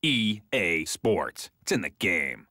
EA Sports. It's in the game.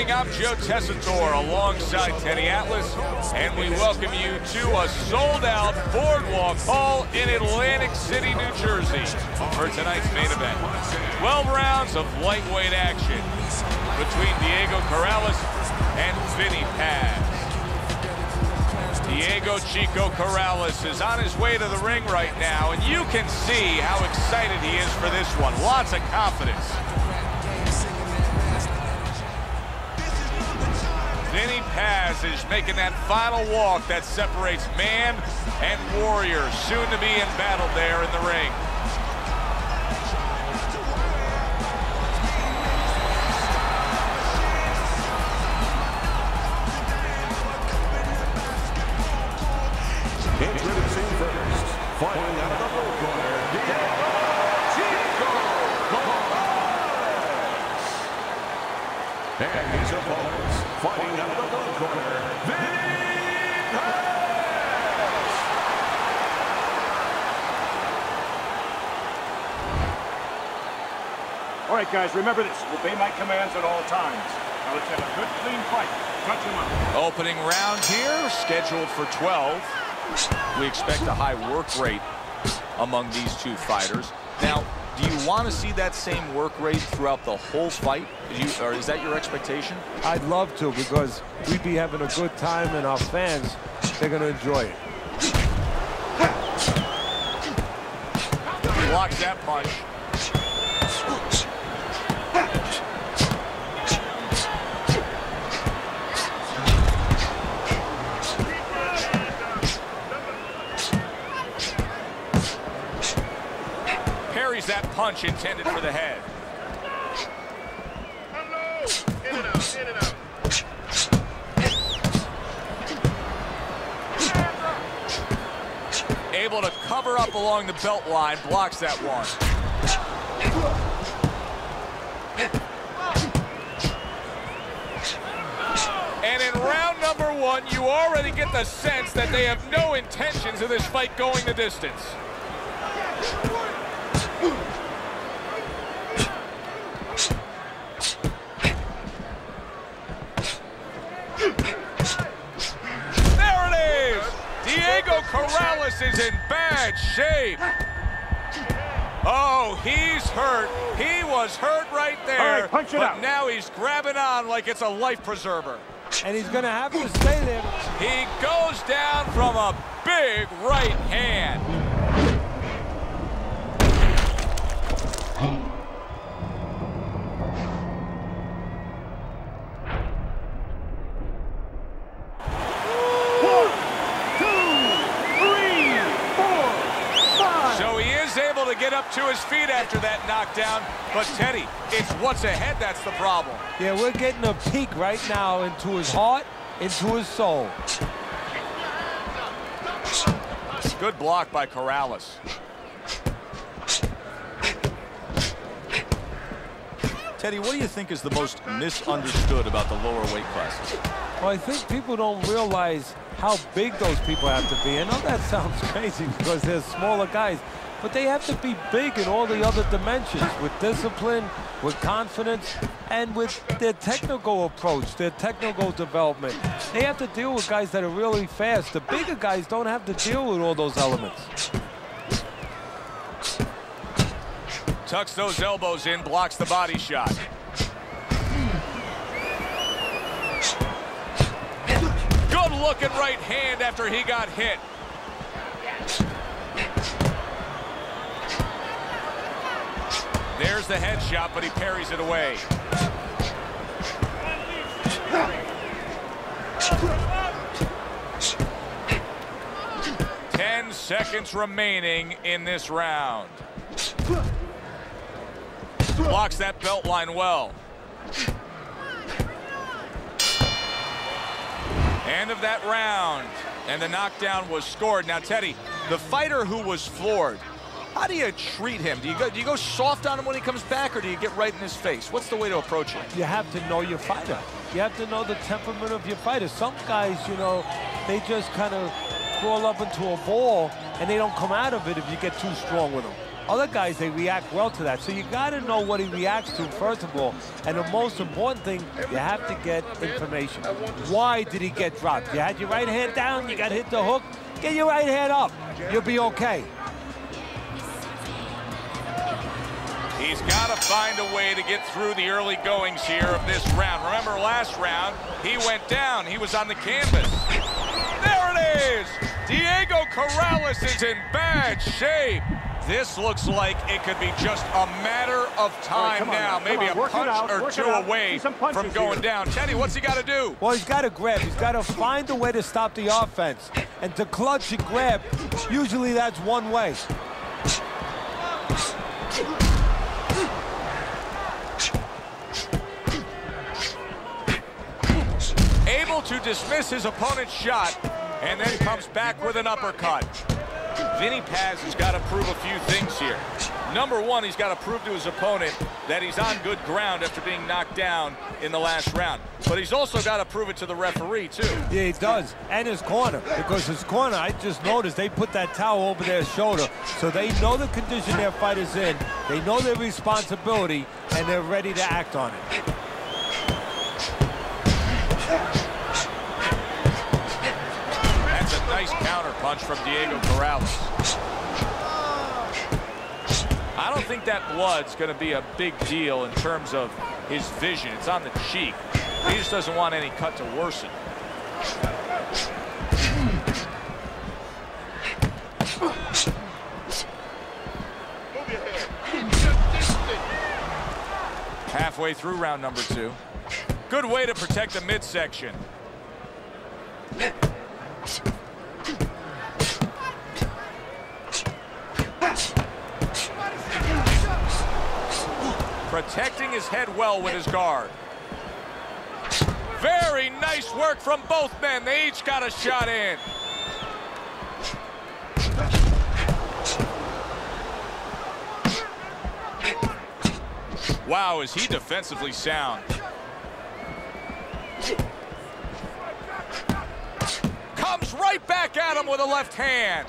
I'm Joe Tessitore alongside Teddy Atlas, and we welcome you to a sold-out Boardwalk Hall in Atlantic City, New Jersey for tonight's main event. 12 rounds of lightweight action between Diego Corrales and Vinny Paz. Diego Chico Corrales is on his way to the ring right now, and you can see how excited he is for this one. Lots of confidence. Vinny Paz is making that final walk that separates man and warrior, soon to be in battle there in the ring. Introducing first, fighting out of the low corner, Diego Chico Corrales. And his opponents, fighting out of the low corner, Vinny Paz. All right, guys, remember this. Obey my commands at all times. Now let's have a good, clean fight. Touch him up. Opening round here, scheduled for 12. We expect a high work rate among these two fighters. Now, do you want to see that same work rate throughout the whole fight? Or is that your expectation? I'd love to, because we'd be having a good time, and our fans, they're going to enjoy it. Blocks that punch. Parries that punch intended for the head. In and out, in and out. Able to cover up along the belt line, blocks that one. And in round number one, you already get the sense that they have no intentions of this fight going the distance. There it is! Diego Corrales is in bad shape. Oh, he's hurt. He was hurt right there. All right, punch it but out. Now he's grabbing on like it's a life preserver. And he's going to have to stay there. He goes down from a big right hand. To get up to his feet after that knockdown, but Teddy, it's what's ahead that's the problem. Yeah, we're getting a peek right now into his heart, into his soul. Good block by Corrales. Teddy, what do you think is the most misunderstood about the lower weight classes? Well, I think people don't realize how big those people have to be. I know that sounds crazy because they're smaller guys, but they have to be big in all the other dimensions, with discipline, with confidence, and with their technical approach, their technical development. They have to deal with guys that are really fast. The bigger guys don't have to deal with all those elements. Tucks those elbows in, blocks the body shot. Good looking right hand after he got hit. There's the headshot, but he parries it away. Ten seconds remaining in this round. Blocks that belt line well. End of that round, and the knockdown was scored. Now, Teddy, the fighter who was floored, how do you treat him? Do you go soft on him when he comes back, or do you get right in his face? What's the way to approach it? You have to know your fighter. You have to know the temperament of your fighter. Some guys, you know, they just kind of crawl up into a ball, and they don't come out of it if you get too strong with them. Other guys, they react well to that. So you got to know what he reacts to, first of all. And the most important thing, you have to get information. Why did he get dropped? You had your right hand down, you got hit the hook, get your right hand up. You'll be okay. He's got to find a way to get through the early goings here of this round. Remember last round, he went down. He was on the canvas. There it is! Diego Corrales is in bad shape. This looks like it could be just a matter of time now. Maybe a punch or two away from going down. Teddy, what's he got to do? Well, he's got to grab. He's got to find a way to stop the offense. And to clutch and grab, usually that's one way. Able to dismiss his opponent's shot, and then comes back with an uppercut. Vinny Paz has got to prove a few things here. Number one, he's got to prove to his opponent that he's on good ground after being knocked down in the last round. But he's also got to prove it to the referee, too. Yeah, he does. And his corner. Because his corner, I just noticed, they put that towel over their shoulder. So they know the condition their fighter's in. They know their responsibility, and they're ready to act on it. That's a nice counter punch from Diego Corrales. I don't think that blood's going to be a big deal in terms of his vision. It's on the cheek. He just doesn't want any cut to worsen. Halfway through round number 2. Good way to protect the midsection. Protecting his head well with his guard. Very nice work from both men. They each got a shot in. Wow, is he defensively sound. Comes right back at him with a left hand.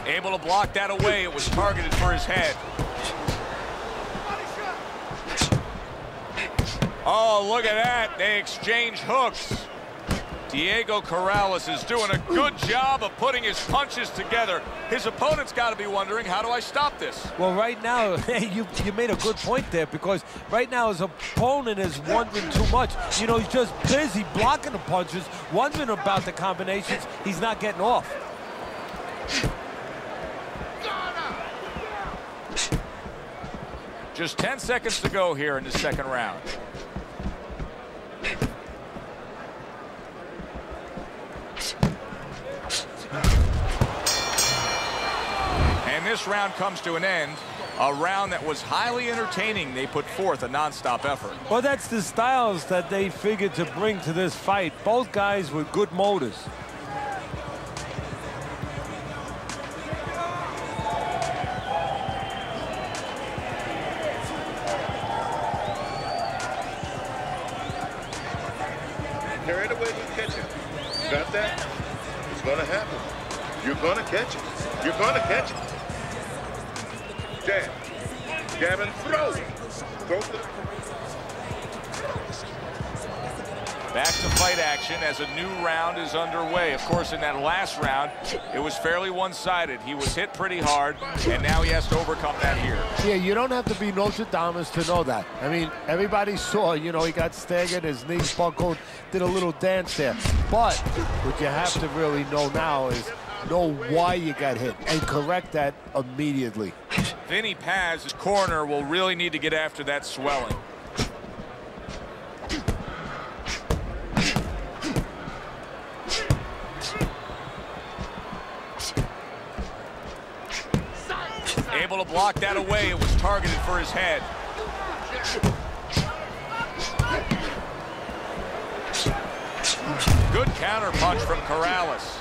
Able to block that away. It was targeted for his head. Oh, look at that. They exchange hooks. Diego Corrales is doing a good job of putting his punches together. His opponent's got to be wondering, how do I stop this? Well, right now, you made a good point there, because right now his opponent is wondering too much. You know, he's just busy blocking the punches, wondering about the combinations. He's not getting off. Just 10 seconds to go here in the second round. And this round comes to an end. A round that was highly entertaining. They put forth a non-stop effort. Well, that's the styles that they figured to bring to this fight. Both guys with good motors. Carry it away. got that? It's gonna happen. You're gonna catch it. You're gonna catch it. Jab. Jab and throw. Throw to the... Back to fight action as a new round is underway. Of course, in that last round, it was fairly one-sided. He was hit pretty hard, and now he has to overcome that here. Yeah, you don't have to be Nostradamus to know that. I mean, everybody saw, you know, he got staggered, his knees buckled, did a little dance there. But what you have to really know now is know why you got hit and correct that immediately. Vinny Paz's corner will really need to get after that swelling. Able to block that away. It was targeted for his head. Good counter punch from Corrales.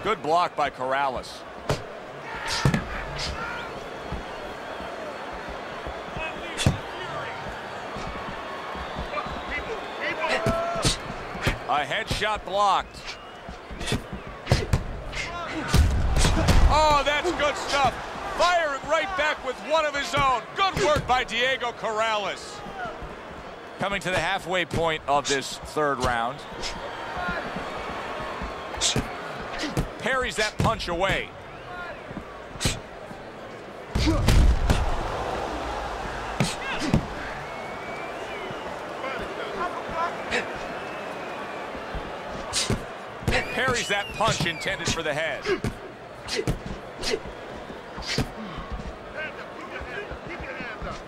Good block by Corrales. A headshot blocked. Oh, that's good stuff. Firing right back with one of his own. Good work by Diego Corrales. Coming to the halfway point of this third round. Parries that punch away. Parries that punch intended for the head.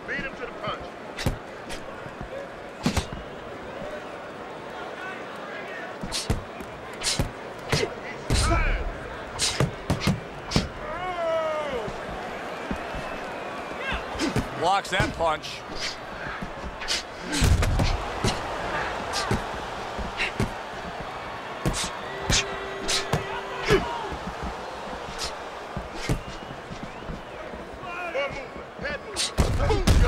Beat him to the punch. Blocks that punch.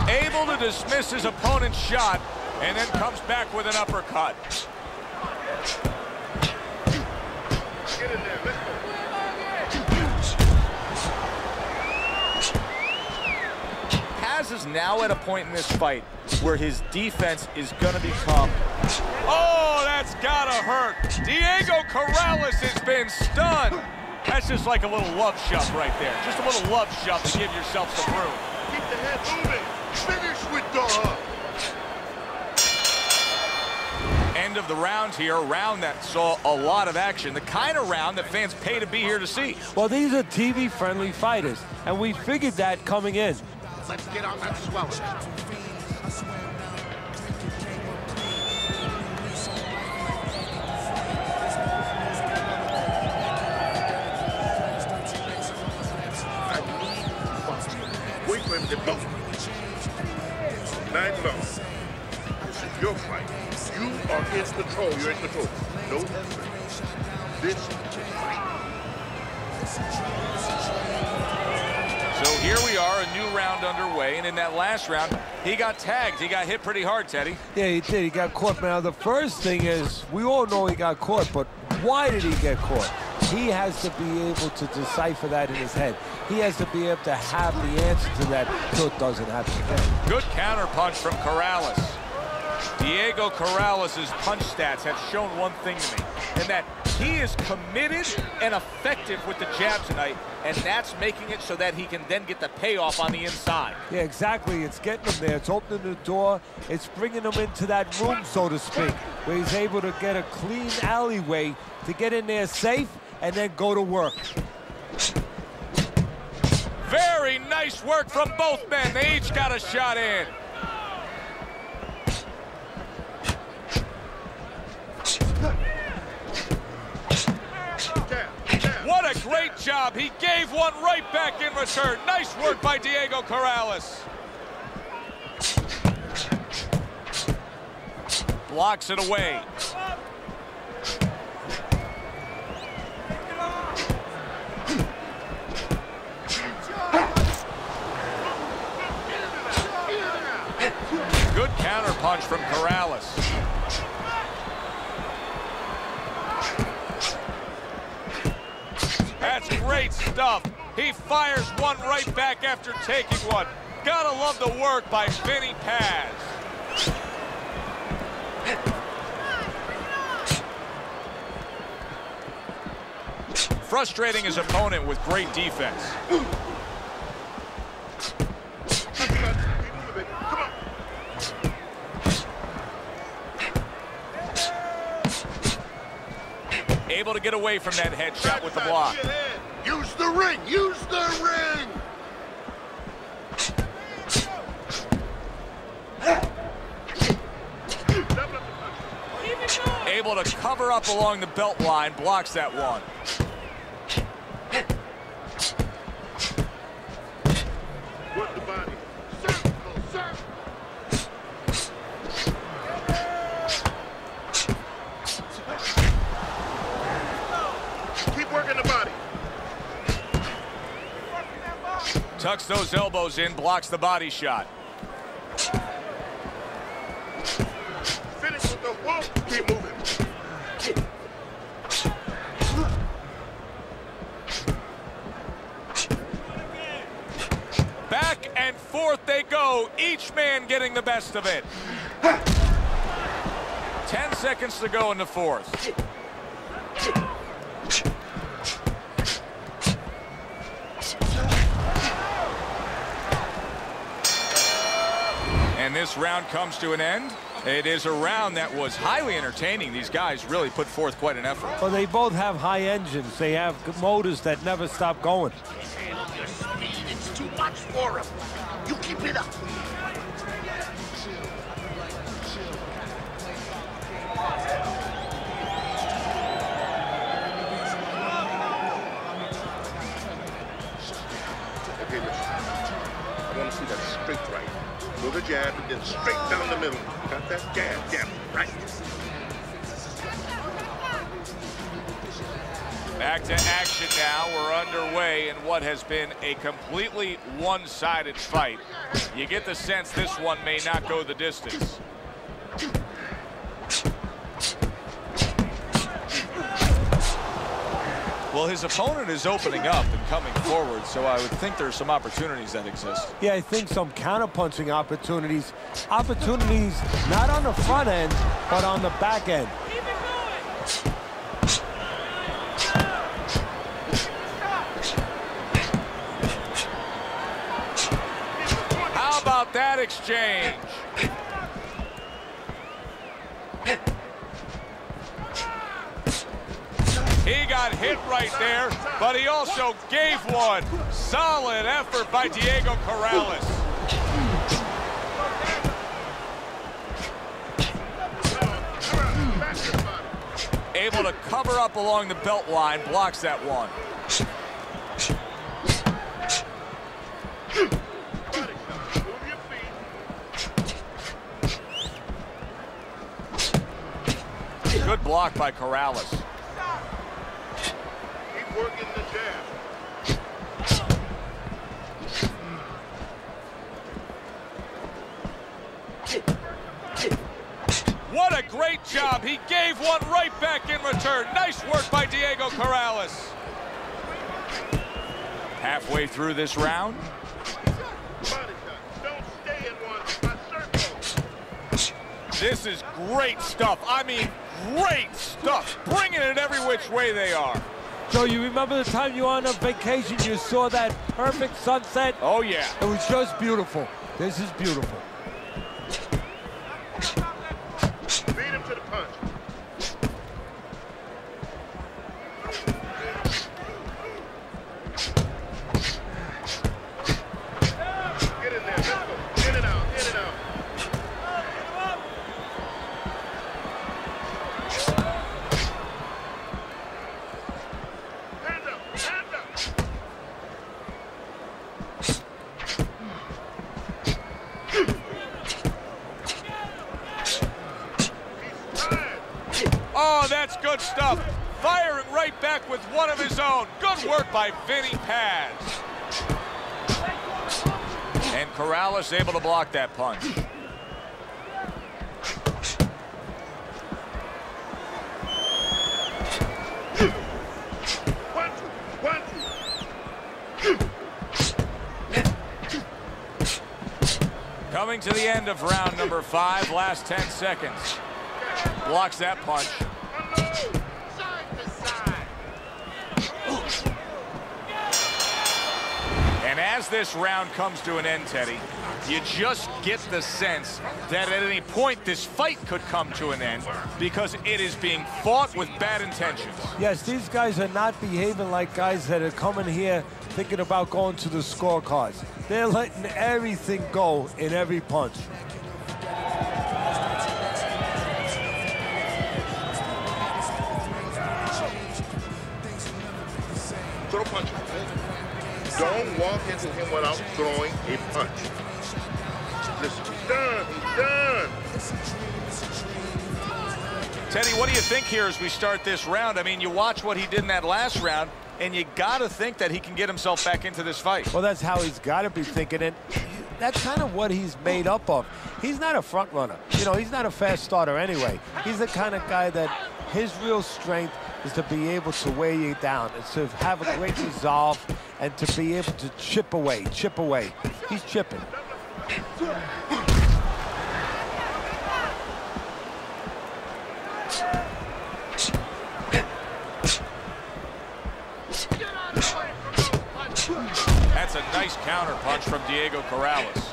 Able to dismiss his opponent's shot and then comes back with an uppercut. Get in there, let's go. Paz is now at a point in this fight where his defense is going to become... Oh, that's gotta hurt. Diego Corrales has been stunned. That's just like a little love shove right there. Just a little love shove to give yourself some room. Keep the head moving. Finish with the... End of the round here, a round that saw a lot of action, the kind of round that fans pay to be here to see. Well, these are TV-friendly fighters, and we figured that coming in. Let's get on that swelling. Wait for him to beat. Night long. This is your fight. You are in control. You're in control. No hesitation. This is your fight. So here we are, a new round underway, and in that last round, he got tagged. He got hit pretty hard, Teddy. Yeah, he did. He got caught. Now, the first thing is, we all know he got caught, but why did he get caught? He has to be able to decipher that in his head. He has to be able to have the answer to that so it doesn't happen again. Good counter punch from Corrales. Diego Corrales' punch stats have shown one thing to me, and that he is committed and effective with the jab tonight, and that's making it so that he can then get the payoff on the inside. Yeah, exactly. It's getting him there. It's opening the door. It's bringing him into that room, so to speak, where he's able to get a clean alleyway to get in there safe and then go to work. Very nice work from both men. They each got a shot in. What a great job. He gave one right back in return. Nice work by Diego Corrales. blocks it away. Good counter punch from Corrales. That's great stuff. He fires one right back after taking one. Gotta love the work by Vinny Paz. Frustrating his opponent with great defense. Able to get away from that headshot with the block. Use the ring! Use the ring! Able to cover up along the belt line, blocks that one. Work the body. Circle, circle. Keep working the body. Tucks those elbows in, blocks the body shot. Finish with the whoop. Keep moving. Back and forth they go, each man getting the best of it. 10 seconds to go in the fourth. And this round comes to an end. It is a round that was highly entertaining. These guys really put forth quite an effort. Well, they both have high engines. They have motors that never stop going. Handle your speed. It's too much for him. You keep it up. Okay, listen. I want to see that straight right. Go the jab and then straight down the middle. Got that jab, right. Back to action now. We're underway in what has been a completely one-sided fight. You get the sense this one may not go the distance. Well, his opponent is opening up and coming forward, so I would think there's some opportunities that exist. Yeah, I think some counterpunching opportunities. Opportunities not on the front end, but on the back end. How about that exchange? He got hit right there, but he also gave one. Solid effort by Diego Corrales. Able to cover up along the belt line, blocks that one. Good block by Corrales. Keep working the jab. What a great job. He gave one right back in return. Nice work by Diego Corrales. Halfway through this round. Don't stay in one. This is great stuff. I mean, great stuff. Bringing it every which way they are. So you remember the time you were on a vacation, you saw that perfect sunset? Oh, yeah. It was just beautiful. This is beautiful. Beat him to the punch. Get in there. Let's go. In and out. In and out. Hands up. Hands up. Oh, that's good stuff. Firing right back with one of his own. Good work by Vinny Paz. And Corrales able to block that punch. Coming to the end of round number 5, last 10 seconds. Blocks that punch. And as this round comes to an end, Teddy, you just get the sense that at any point this fight could come to an end because it is being fought with bad intentions. Yes, these guys are not behaving like guys that are coming here thinking about going to the scorecards. They're letting everything go in every punch. Throw punches. Don't walk into him without throwing a punch. Listen, he's done. He's done. Teddy, what do you think here as we start this round? I mean, you watch what he did in that last round, and you got to think that he can get himself back into this fight. Well, that's how he's got to be thinking it. That's kind of what he's made up of. He's not a front runner. You know, he's not a fast starter anyway. He's the kind of guy that his real strength is to be able to weigh you down. It's to have a great resolve and to be able to chip away, chip away. He's chipping. That's a nice counter punch from Diego Corrales.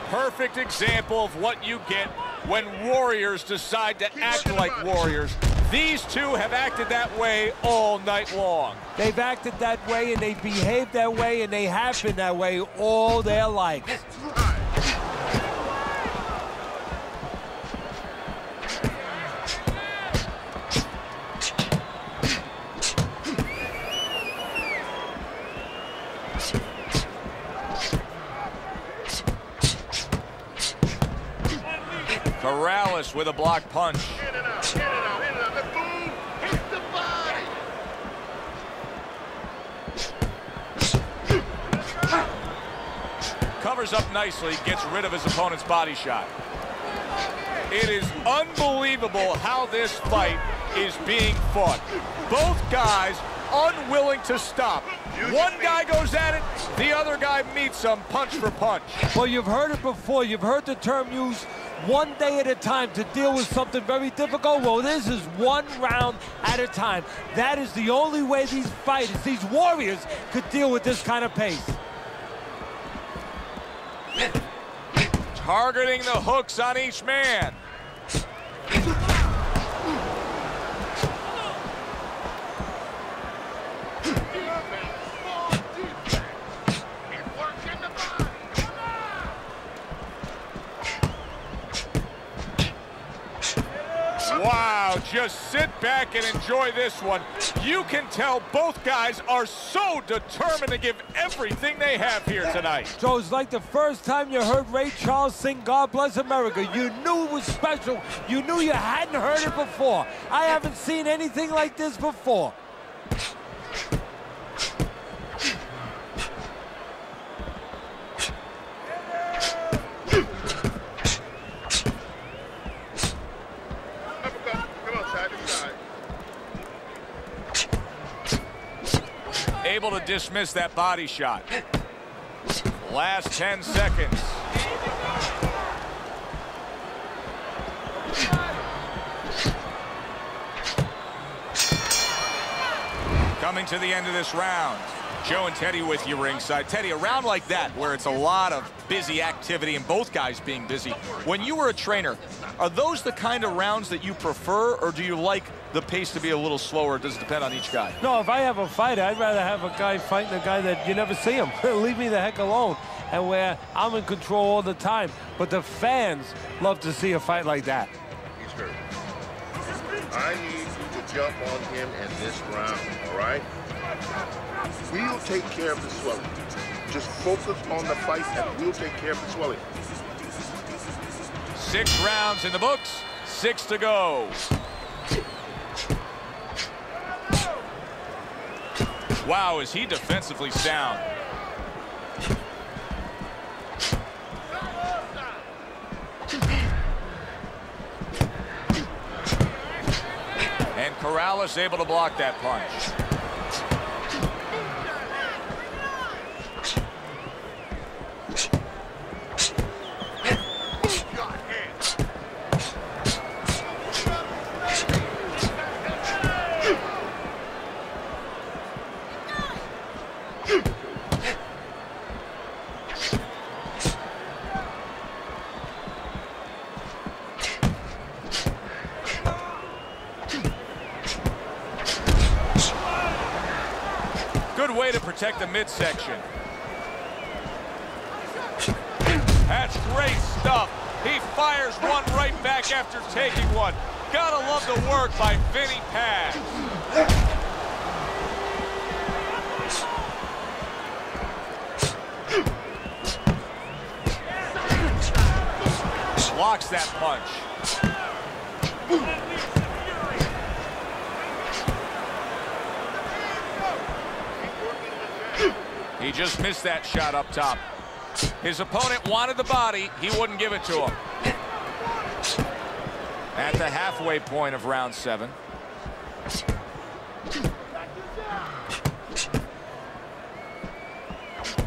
Perfect example of what you get when warriors decide to act like warriors. These two have acted that way all night long. They've acted that way and they behaved that way and they have been that way all their lives. Corrales with a block punch. In and out, in and out, in and out. Let's move. Hit the body. Covers up nicely, gets rid of his opponent's body shot. It is unbelievable how this fight is being fought. Both guys unwilling to stop. One guy goes at it, the other guy meets him punch for punch. Well, you've heard it before. You've heard the term used, one day at a time to deal with something very difficult. Well, this is one round at a time. That is the only way these fighters, these warriors, could deal with this kind of pace. Targeting the hooks on each man. Wow, just sit back and enjoy this one. You can tell both guys are so determined to give everything they have here tonight. So it's like the first time you heard Ray Charles sing God Bless America. You knew it was special. You knew you hadn't heard it before. I haven't seen anything like this before. Able to dismiss that body shot. Last 10 seconds. Coming to the end of this round. Joe and Teddy with you ringside. Teddy, a round like that where it's a lot of busy activity and both guys being busy. When you were a trainer, are those the kind of rounds that you prefer, or do you like the pace to be a little slower? Does it depend on each guy? No, if I have a fighter, I'd rather have a guy fighting a guy that you never see him. Leave me the heck alone. And where I'm in control all the time. But the fans love to see a fight like that. He's hurt. I need you to jump on him in this round, all right? We'll take care of the swelling. Just focus on the fight and we'll take care of the swelling. 6 rounds in the books, 6 to go. Wow, is he defensively sound. And Corrales able to block that punch. Good way to protect the midsection. That's great stuff. He fires one right back after taking one. Gotta love the work by Vinny Paz. Blocks that punch. He just missed that shot up top. His opponent wanted the body. He wouldn't give it to him. At the halfway point of round 7.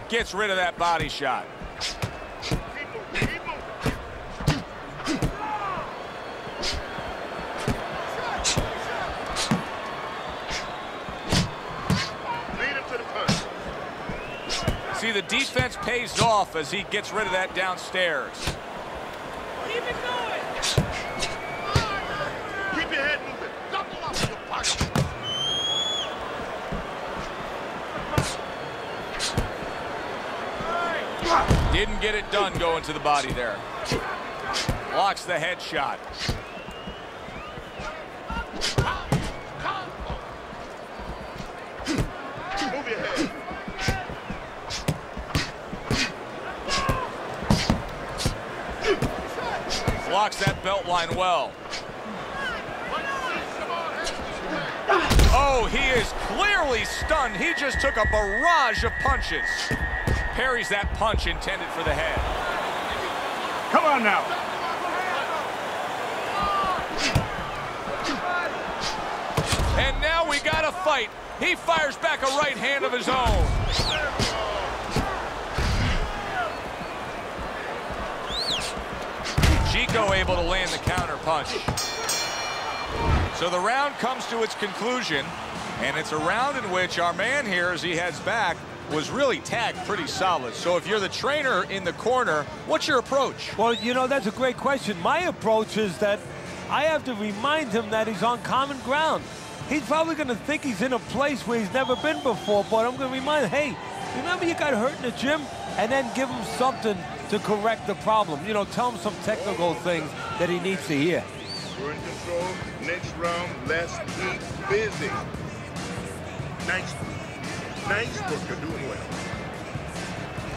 Gets rid of that body shot. See, the defense pays off as he gets rid of that downstairs. Keep it going. Keep your head moving. Double up your punch. Didn't get it done going to the body there. Blocks the head shot. Move your head. Blocks that belt line well. Oh, he is clearly stunned. He just took a barrage of punches. Parries that punch intended for the head. Come on now. And now we got a fight. He fires back a right hand of his own. Chico able to land the counter punch. So the round comes to its conclusion, and it's a round in which our man here, as he heads back, was really tagged pretty solid. So if you're the trainer in the corner, what's your approach? Well, you know, that's a great question. My approach is that I have to remind him that he's on common ground. He's probably going to think he's in a place where he's never been before, but I'm going to remind him, hey, remember you got hurt in the gym? And then give him something to correct the problem. You know, tell him some technical things that he needs to hear. We're in control. Next round, let's keep busy. Nice work. You're doing well.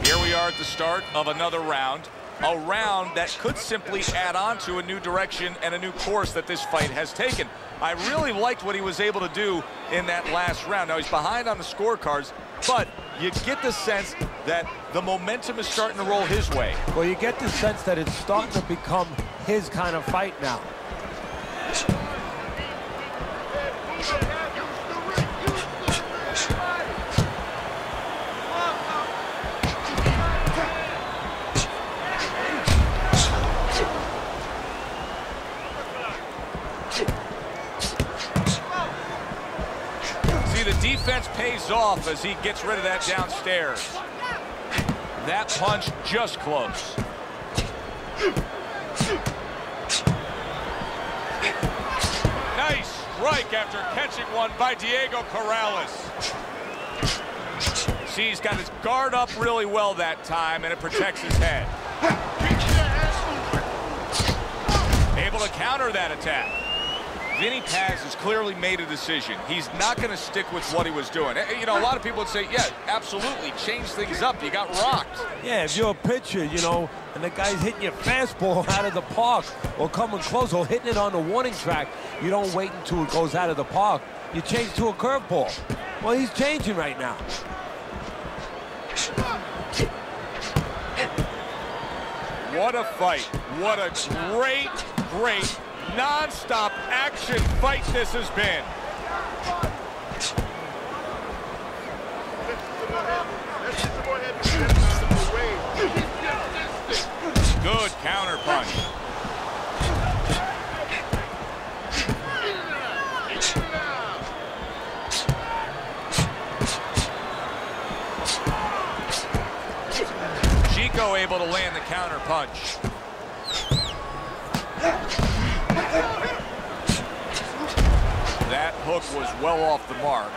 Here we are at the start of another round. A round that could simply add on to a new direction and a new course that this fight has taken. I really liked what he was able to do in that last round. Now, he's behind on the scorecards, but you get the sense that the momentum is starting to roll his way. Well, you get the sense that it's starting to become his kind of fight now. See, the defense pays off as he gets rid of that downstairs. That punch just close. Nice strike after catching one by Diego Corrales. See, he's got his guard up really well that time, and it protects his head. Able to counter that attack. Vinny Paz has clearly made a decision. He's not going to stick with what he was doing. You know, a lot of people would say, yeah, absolutely, change things up. You got rocked. Yeah, if you're a pitcher, you know, and the guy's hitting your fastball out of the park or coming close or hitting it on the warning track, you don't wait until it goes out of the park. You change to a curveball. Well, he's changing right now. What a fight. What a great, great non-stop action fight this has been. Good counter punch. Chico able to land the counter punch. That hook was well off the mark.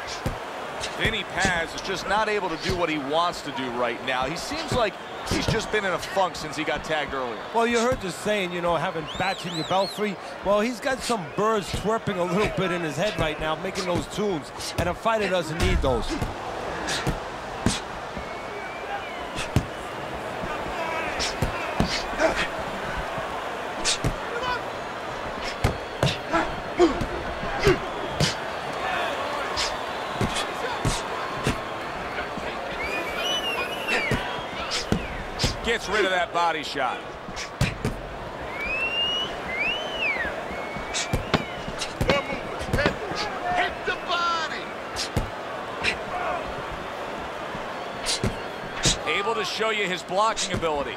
Vinny Paz is just not able to do what he wants to do right now. He seems like he's just been in a funk since he got tagged earlier. Well, you heard the saying, you know, having bats in your belfry. Well, he's got some birds chirping a little bit in his head right now, making those tunes, and a fighter doesn't need those. Gets rid of that body shot. Hit the body. Able to show you his blocking ability.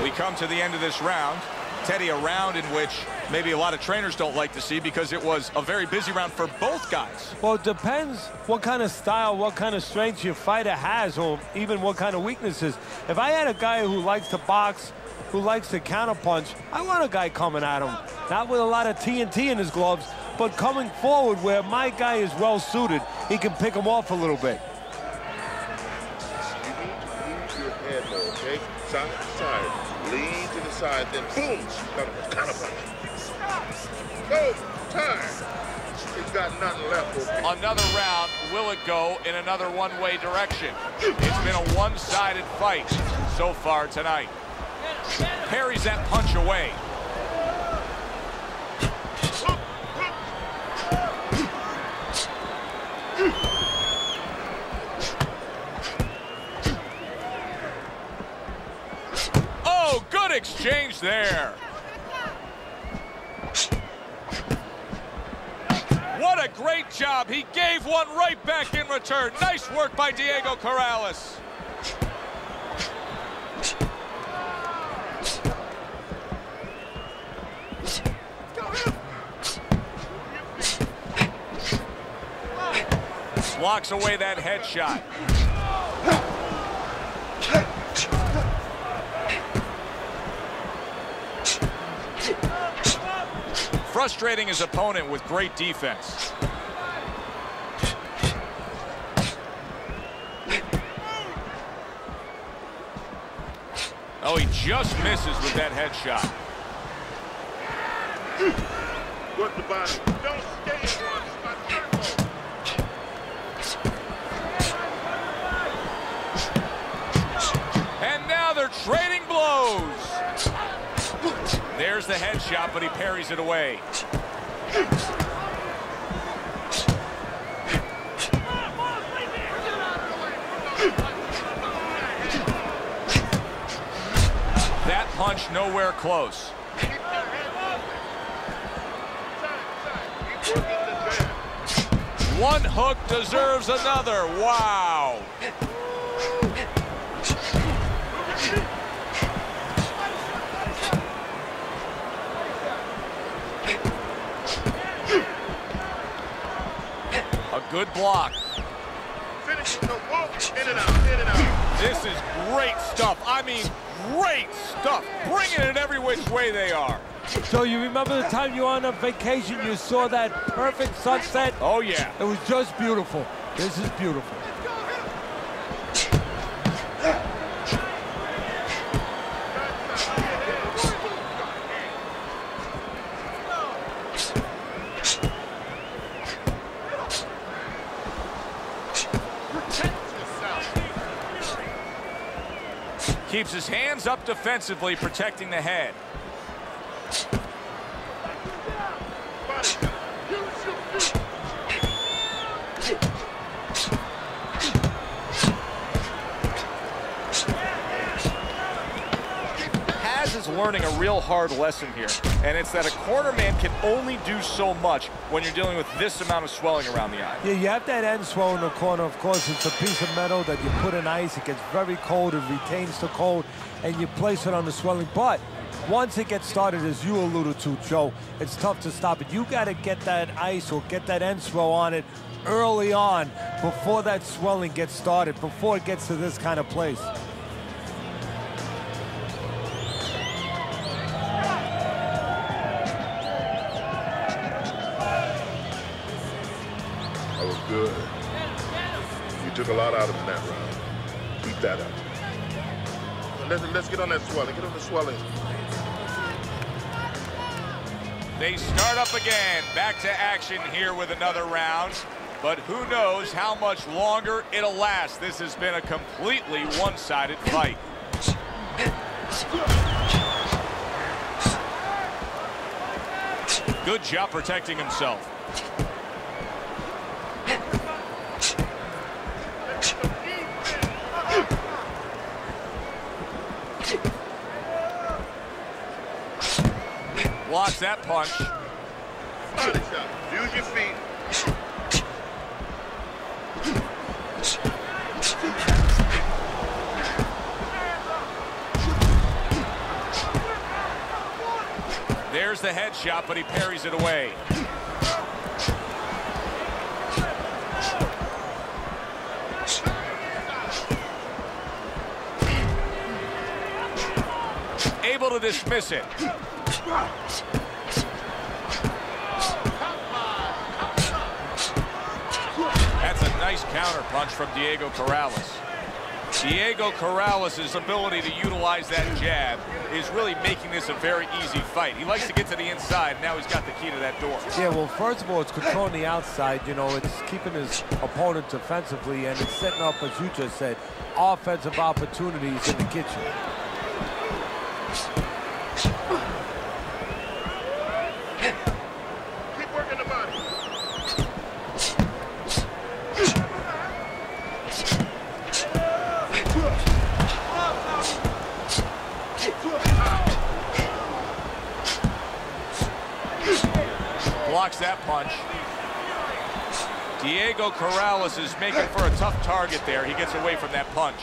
We come to the end of this round. Teddy, a round in which maybe a lot of trainers don't like to see because it was a very busy round for both guys. Well, it depends what kind of style, what kind of strength your fighter has, or even what kind of weaknesses. If I had a guy who likes to box, who likes to counterpunch, I want a guy coming at him. Not with a lot of TNT in his gloves, but coming forward where my guy is well suited. He can pick him off a little bit. You need to use your head though, okay? Side to side. Lean to the side, then boom! Counterpunch. Go! Time! He's got nothing left, okay? Another round. Will it go in another one-way direction? It's been a one-sided fight so far tonight. Parries that punch away. Oh, good exchange there. What a great job. He gave one right back in return. Nice work by Diego Corrales. Blocks away that headshot. Frustrating his opponent with great defense. Oh, he just misses with that headshot. Work the body. Don't stay in one spot. And now they're trading blows. There's the headshot, but he parries it away. That punch nowhere close. One hook deserves another. Wow. A good block. Finishing the hook. In and out, in and out. This is great stuff. I mean, great stuff. Bringing it every which way they are. So you remember the time you were on a vacation, you saw that perfect sunset? Oh, yeah. It was just beautiful. This is beautiful. Keeps his hands up defensively, protecting the head. Is learning a real hard lesson here, and it's that a corner man can only do so much when you're dealing with this amount of swelling around the eye. Yeah, you have that end swell in the corner. Of course, it's a piece of metal that you put in ice. It gets very cold. It retains the cold, and you place it on the swelling. But once it gets started, as you alluded to, Joe, it's tough to stop it. You got to get that ice or get that end swell on it early on before that swelling gets started, before it gets to this kind of place. Good. You took a lot out of him that round. Keep that up. Let's get on that swelling. Get on the swelling. They start up again. Back to action here with another round. But who knows how much longer it'll last. This has been a completely one-sided fight. Good job protecting himself. Blocks that punch. Use your feet. There's the headshot, but he parries it away. Able to dismiss it. That's a nice counter punch from Diego Corrales. Diego Corrales' ability to utilize that jab is really making this a very easy fight. He likes to get to the inside, and now he's got the key to that door. Yeah, well, first of all, it's controlling the outside. You know, it's keeping his opponent defensively, and it's setting up, as you just said, offensive opportunities in the kitchen. Keep working the body. Blocks that punch. Diego Corrales is making for a tough target there. He gets away from that punch.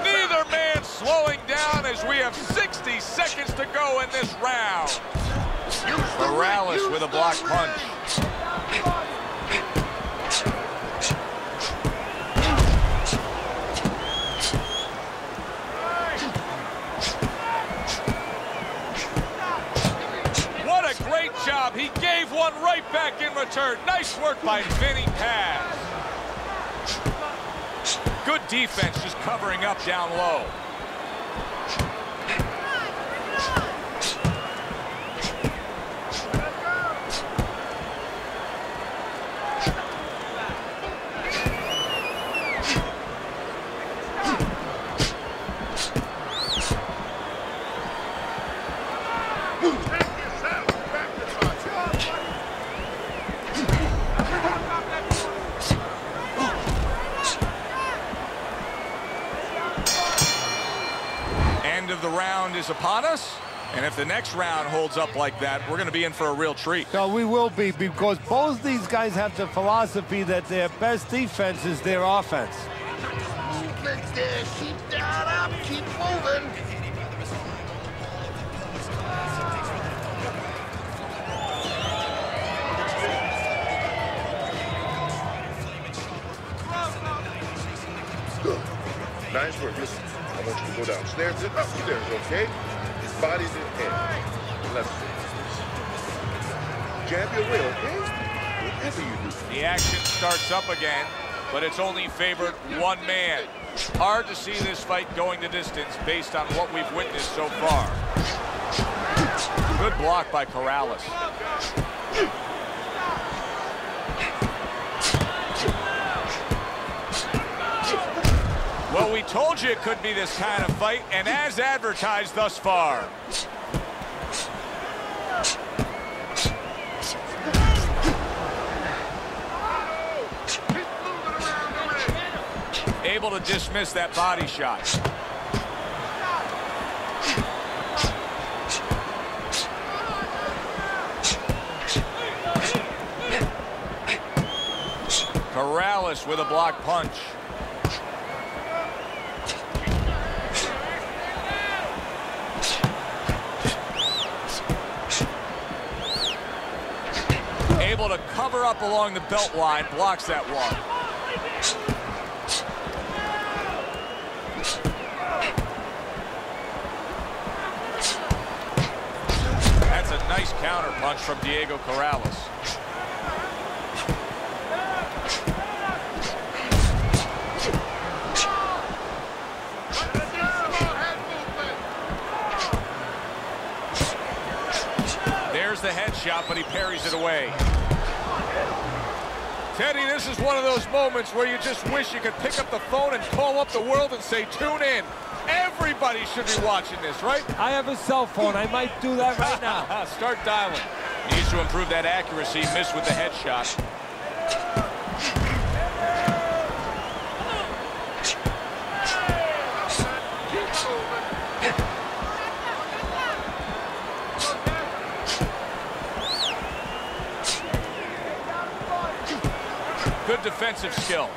Neither man slowing down as we have 60 seconds to go in this round. Corrales with a blocked punch. Job. He gave one right back in return. Nice work by Vinny Paz. Good defense, just covering up down low. Of the round is upon us, and if the next round holds up like that, we're going to be in for a real treat. No, we will be, because both these guys have the philosophy that their best defense is their offense. Keep that up, keep moving. Good. Nice work. Listen. I want you to go downstairs and upstairs, okay? Body's in head. Let's jab your way, okay? Whatever you do. The action starts up again, but it's only favored one man. Hard to see this fight going the distance based on what we've witnessed so far. Good block by Corrales. Well, we told you it could be this kind of fight, and as advertised thus far. Able to dismiss that body shot. Corrales with a block punch. Able to cover up along the belt line, blocks that one. That's a nice counter punch from Diego Corrales. There's the headshot, but he parries it away. Teddy, this is one of those moments where you just wish you could pick up the phone and call up the world and say, tune in. Everybody should be watching this, right? I have a cell phone. I might do that right now. Start dialing. Needs to improve that accuracy. Missed with the headshot. Good defensive skill.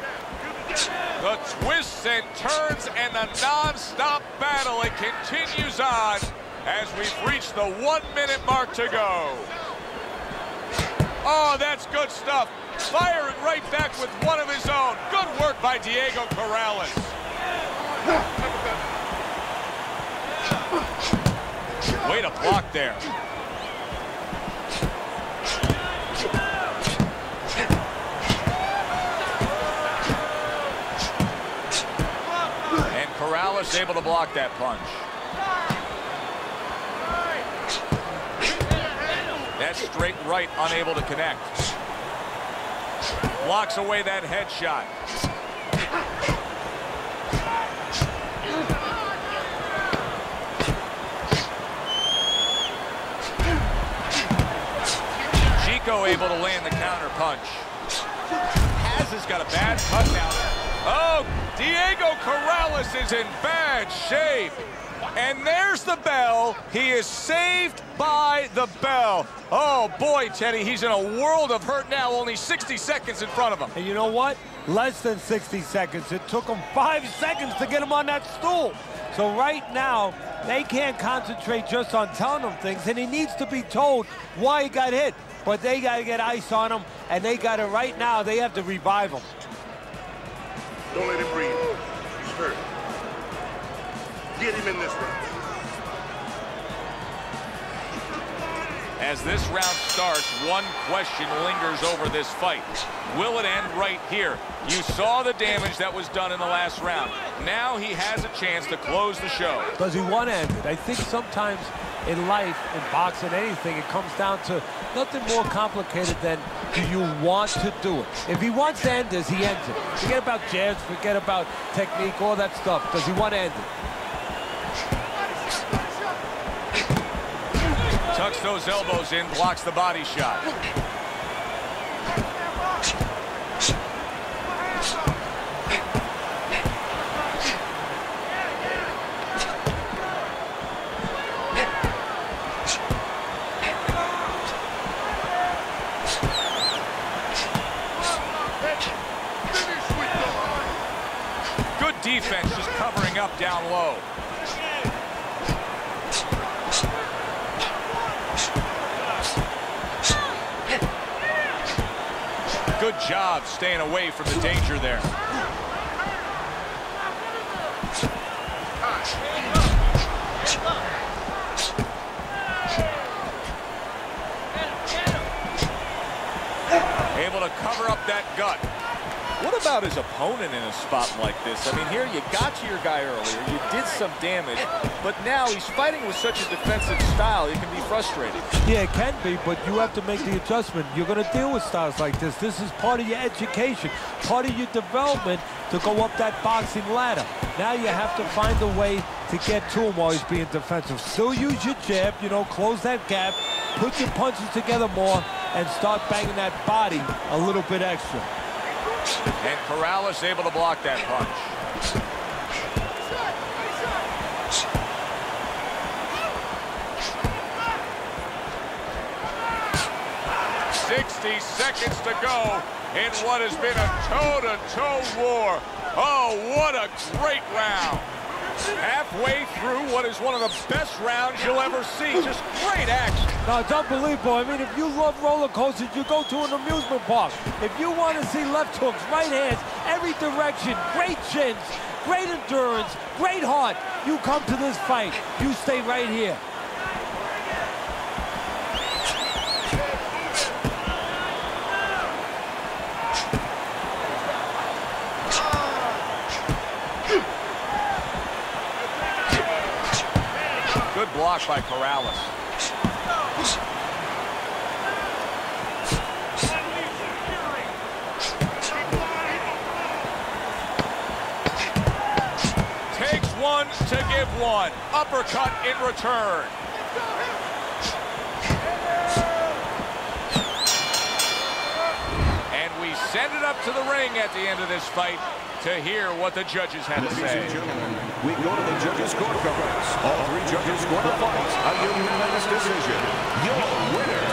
The twists and turns and the non-stop battle. It continues on as we've reached the 1 minute mark to go. Oh, that's good stuff. Firing right back with one of his own. Good work by Diego Corrales. Way to block there. Corrales able to block that punch. That straight right unable to connect. Blocks away that headshot. Chico able to land the counter punch. Has got a bad cut down. Oh, Diego Corrales is in bad shape. And there's the bell. He is saved by the bell. Oh, boy, Teddy, he's in a world of hurt now. Only 60 seconds in front of him. And you know what? Less than 60 seconds. It took him 5 seconds to get him on that stool. So right now, they can't concentrate just on telling him things, and he needs to be told why he got hit. But they got to get ice on him, and they got to, right now, they have to revive him. Don't let him breathe. He's hurt. Get him in this round. As this round starts, one question lingers over this fight. Will it end right here? You saw the damage that was done in the last round. Now he has a chance to close the show. Does he want to end it? I think sometimes in life, in boxing, anything, it comes down to nothing more complicated than do you want to do it? If he wants to end this, he ends it. Forget about jabs, forget about technique, all that stuff. Does he want to end it? Tucks those elbows in, blocks the body shot. Good defense, just covering up down low. Good job staying away from the danger there. Able to cover up that gut. What about his opponent in a spot like this? I mean, here you got to your guy earlier, you did some damage, but now he's fighting with such a defensive style, it can be frustrating. Yeah, it can be, but you have to make the adjustment. You're going to deal with styles like this. This is part of your education, part of your development to go up that boxing ladder. Now you have to find a way to get to him while he's being defensive. Still use your jab, you know, close that gap, put your punches together more, and start banging that body a little bit extra. And Corrales able to block that punch. 60 seconds to go in what has been a toe-to-toe war. Oh, what a great round. Halfway through what is one of the best rounds you'll ever see. Just great action. No, it's unbelievable. I mean, if you love roller coasters, you go to an amusement park. If you want to see left hooks, right hands, every direction, great chins, great endurance, great heart, you come to this fight. You stay right here. Good block by Corrales. Takes one to give one. Uppercut in return. And we send it up to the ring at the end of this fight to hear what the judges had to say. We go to the judges' scorecards. All three judges score the fight. A unanimous decision. Your winner,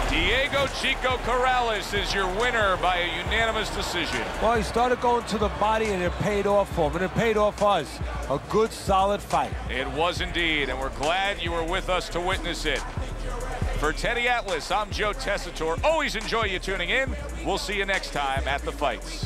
Diego Chico Corrales is your winner by a unanimous decision. Well, he started going to the body, and it paid off for him, and it paid off for us. A good, solid fight. It was indeed, and we're glad you were with us to witness it. For Teddy Atlas, I'm Joe Tessitore. Always enjoy you tuning in. We'll see you next time at the fights.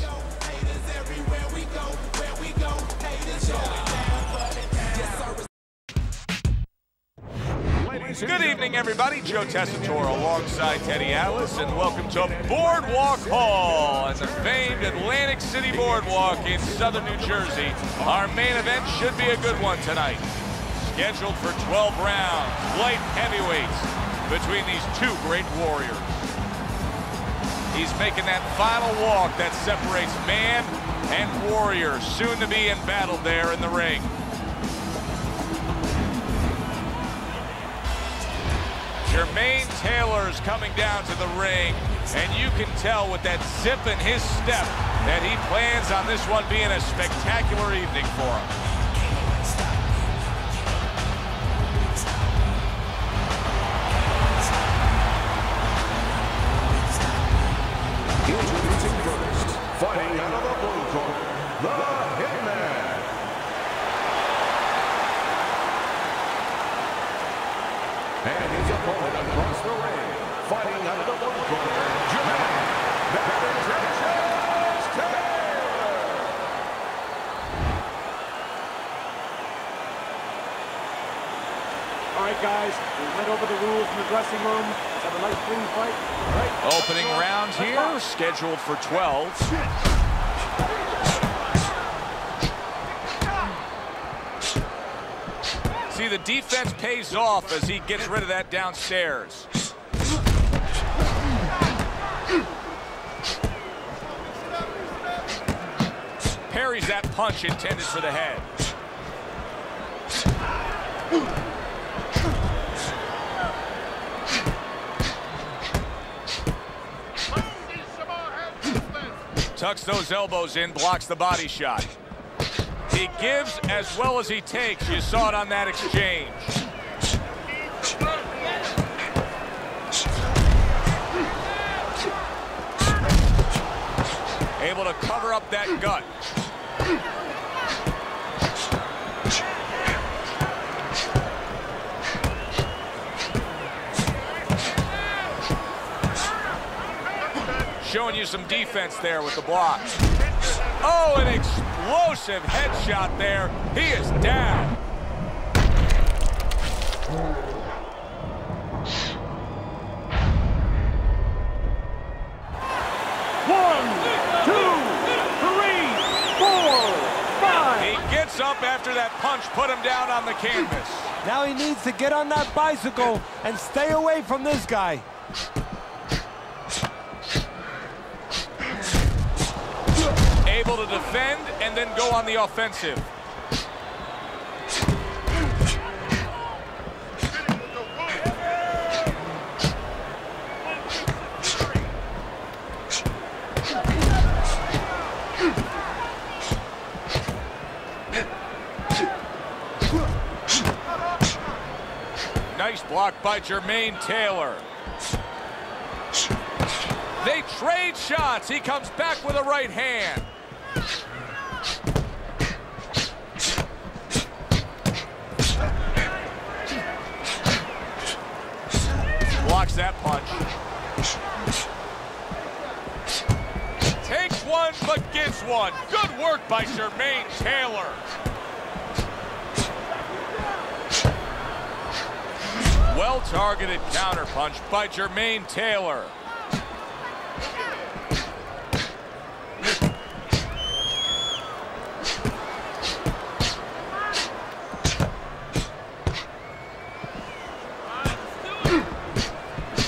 Good evening, everybody. Joe Tessitore alongside Teddy Atlas, and welcome to Boardwalk Hall and the famed Atlantic City Boardwalk in southern New Jersey. Our main event should be a good one tonight. Scheduled for 12 rounds, light heavyweights, between these two great warriors. He's making that final walk that separates man and warrior, soon to be embattled there in the ring. Jermain Taylor's coming down to the ring, and you can tell with that zip in his step that he plans on this one being a spectacular evening for him. Introducing first, fighting out of the blue corner, the Hitman. And his opponent across the ring, fighting out of the blue corner, Jermain. That is Taylor. All right, guys, we went over the rules in the dressing room. Let's have a nice clean fight. All right. Opening round here, scheduled for 12. See, the defense pays off as he gets rid of that downstairs. Parries that punch intended for the head. Tucks those elbows in, blocks the body shot. He gives as well as he takes. You saw it on that exchange. Able to cover up that gut. Showing you some defense there with the block. Oh, an explosive headshot there. He is down. 1, 2, 3, 4, 5. He gets up after that punch put him down on the canvas. Now he needs to get on that bicycle and stay away from this guy. Able to defend and then go on the offensive. Nice block by Jermain Taylor. They trade shots. He comes back with a right hand. Blocks that punch. Takes one, but gets one. Good work by Jermain Taylor. Well-targeted counterpunch by Jermain Taylor.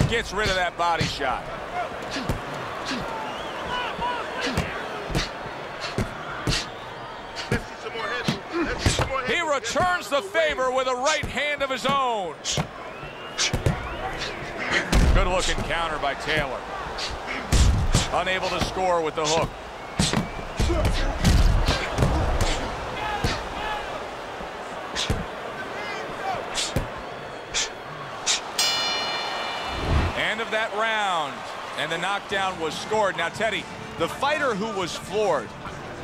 Gets rid of that body shot. He returns the favor with a right hand of his own. Good looking counter by Taylor. Unable to score with the hook. End of that round, and the knockdown was scored. Now, Teddy, the fighter who was floored,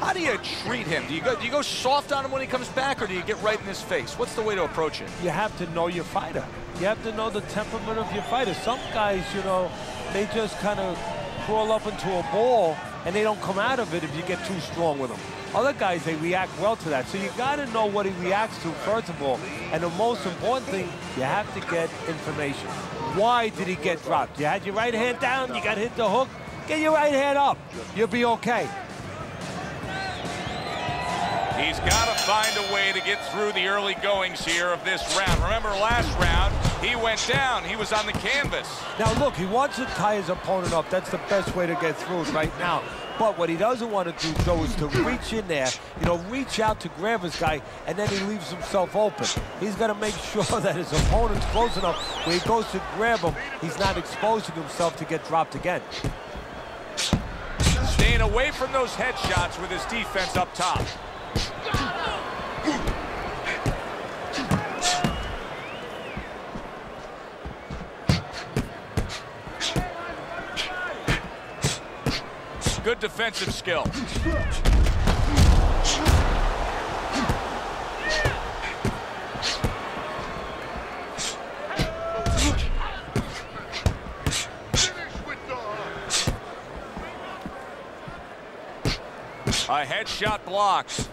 how do you treat him? Do you go soft on him when he comes back, or do you get right in his face? What's the way to approach it? You have to know your fighter. You have to know the temperament of your fighter. Some guys, you know, they just kind of crawl up into a ball and they don't come out of it if you get too strong with them. Other guys, they react well to that. So you got to know what he reacts to, first of all. And the most important thing, you have to get information. Why did he get dropped? You had your right hand down, you got hit the hook, get your right hand up. You'll be okay. He's got to find a way to get through the early goings here of this round. Remember last round, he went down. He was on the canvas. Now, look, he wants to tie his opponent up. That's the best way to get through it right now. But what he doesn't want to do, Joe, is to reach in there, you know, reach out to grab his guy, and then he leaves himself open. He's got to make sure that his opponent's close enough when he goes to grab him, he's not exposing himself to get dropped again. Staying away from those headshots with his defense up top. Good defensive skill. A headshot blocks.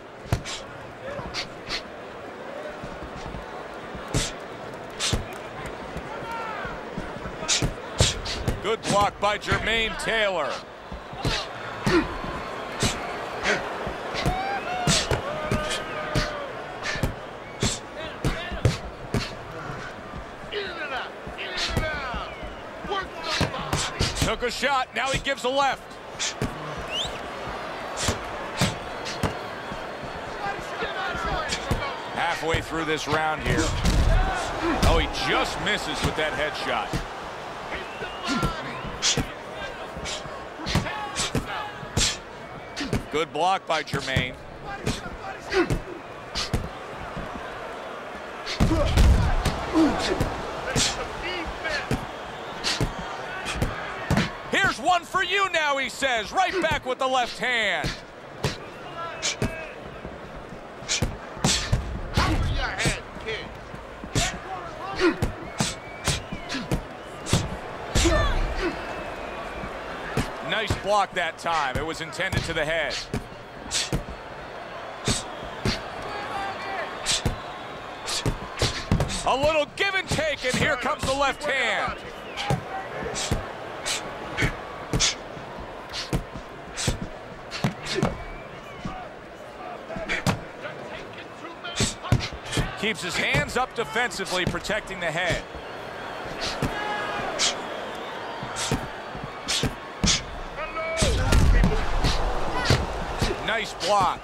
Good block by Jermain Taylor. Took a shot, now he gives a left. Halfway through this round here. Oh, he just misses with that headshot. Good block by Jermain. Here's one for you now, he says. Right back with the left hand. Nice block that time. It was intended to the head. A little give and take, and here comes the left hand. Keeps his hands up defensively, protecting the head. Nice block.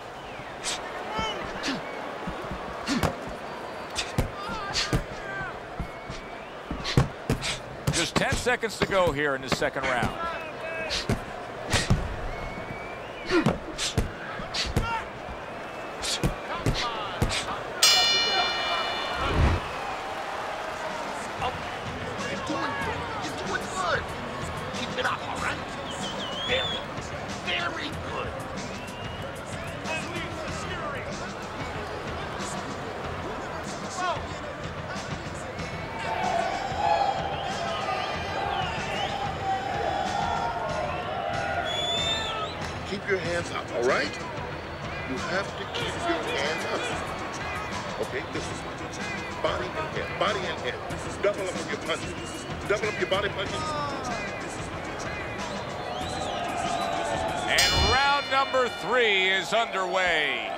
Just 10 seconds to go here in the second round. Keep your hands up, all right? You have to keep your hands up. Okay, listen. Body and head, body and head. Double up on your punches. Double up your body punches. And round number 3 is underway.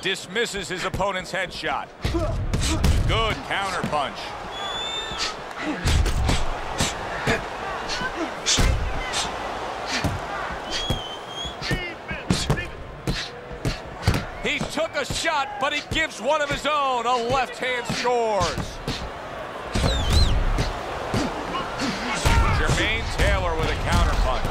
Dismisses his opponent's headshot. Good counter punch. He took a shot, but he gives one of his own. A left hand scores. Jermain Taylor with a counter punch.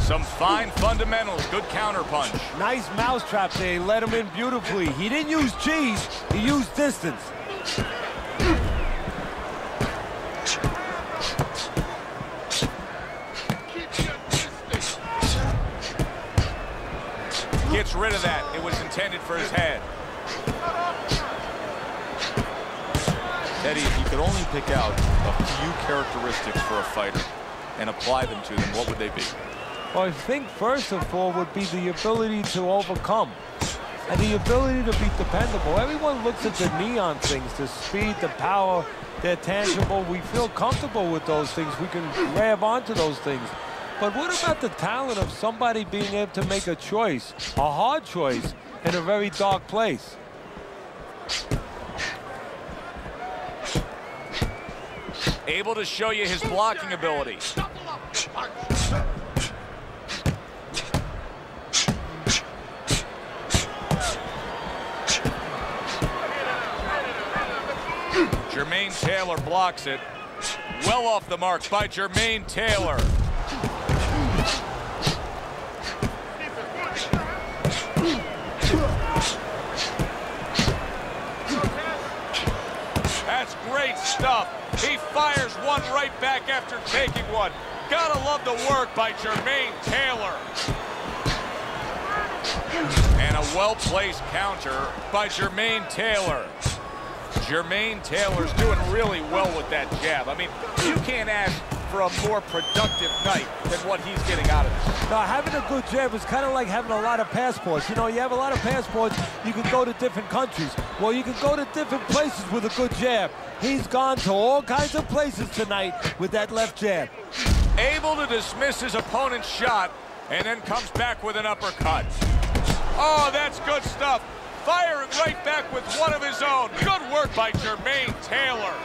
Some fine fundamentals, good counter punch. Nice mousetrap there, he let him in beautifully. He didn't use cheese, he used distance. Gets rid of that, it was intended for his head. Eddie, if you could only pick out a few characteristics for a fighter and apply them to them, what would they be? Well, I think first of all would be the ability to overcome and the ability to be dependable. Everyone looks at the neon things, the speed, the power, they're tangible. We feel comfortable with those things. We can grab onto those things. But what about the talent of somebody being able to make a choice, a hard choice, in a very dark place? Able to show you his blocking ability. Jermain Taylor blocks it. Well off the mark by Jermain Taylor. That's great stuff. He fires one right back after taking one. Gotta love the work by Jermain Taylor. And a well-placed counter by Jermain Taylor. Jermain Taylor's doing really well with that jab. I mean, you can't ask for a more productive night than what he's getting out of this. Now, having a good jab is kind of like having a lot of passports. You know, you have a lot of passports, you can go to different countries. Well, you can go to different places with a good jab. He's gone to all kinds of places tonight with that left jab. Able to dismiss his opponent's shot and then comes back with an uppercut. Oh, that's good stuff. Firing right back with one of his own. Good work by Jermain Taylor.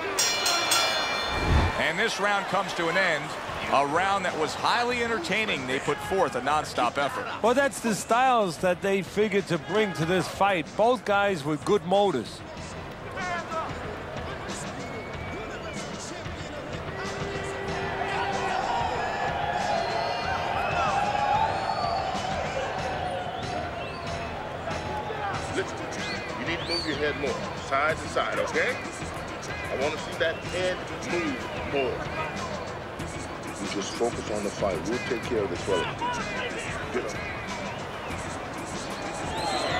And this round comes to an end. A round that was highly entertaining. They put forth a non-stop effort. Well, that's the styles that they figured to bring to this fight. Both guys with good motors. Listen, you need to move your head more, side to side, okay? I want to see that head move more. You just focus on the fight. We'll take care of this well.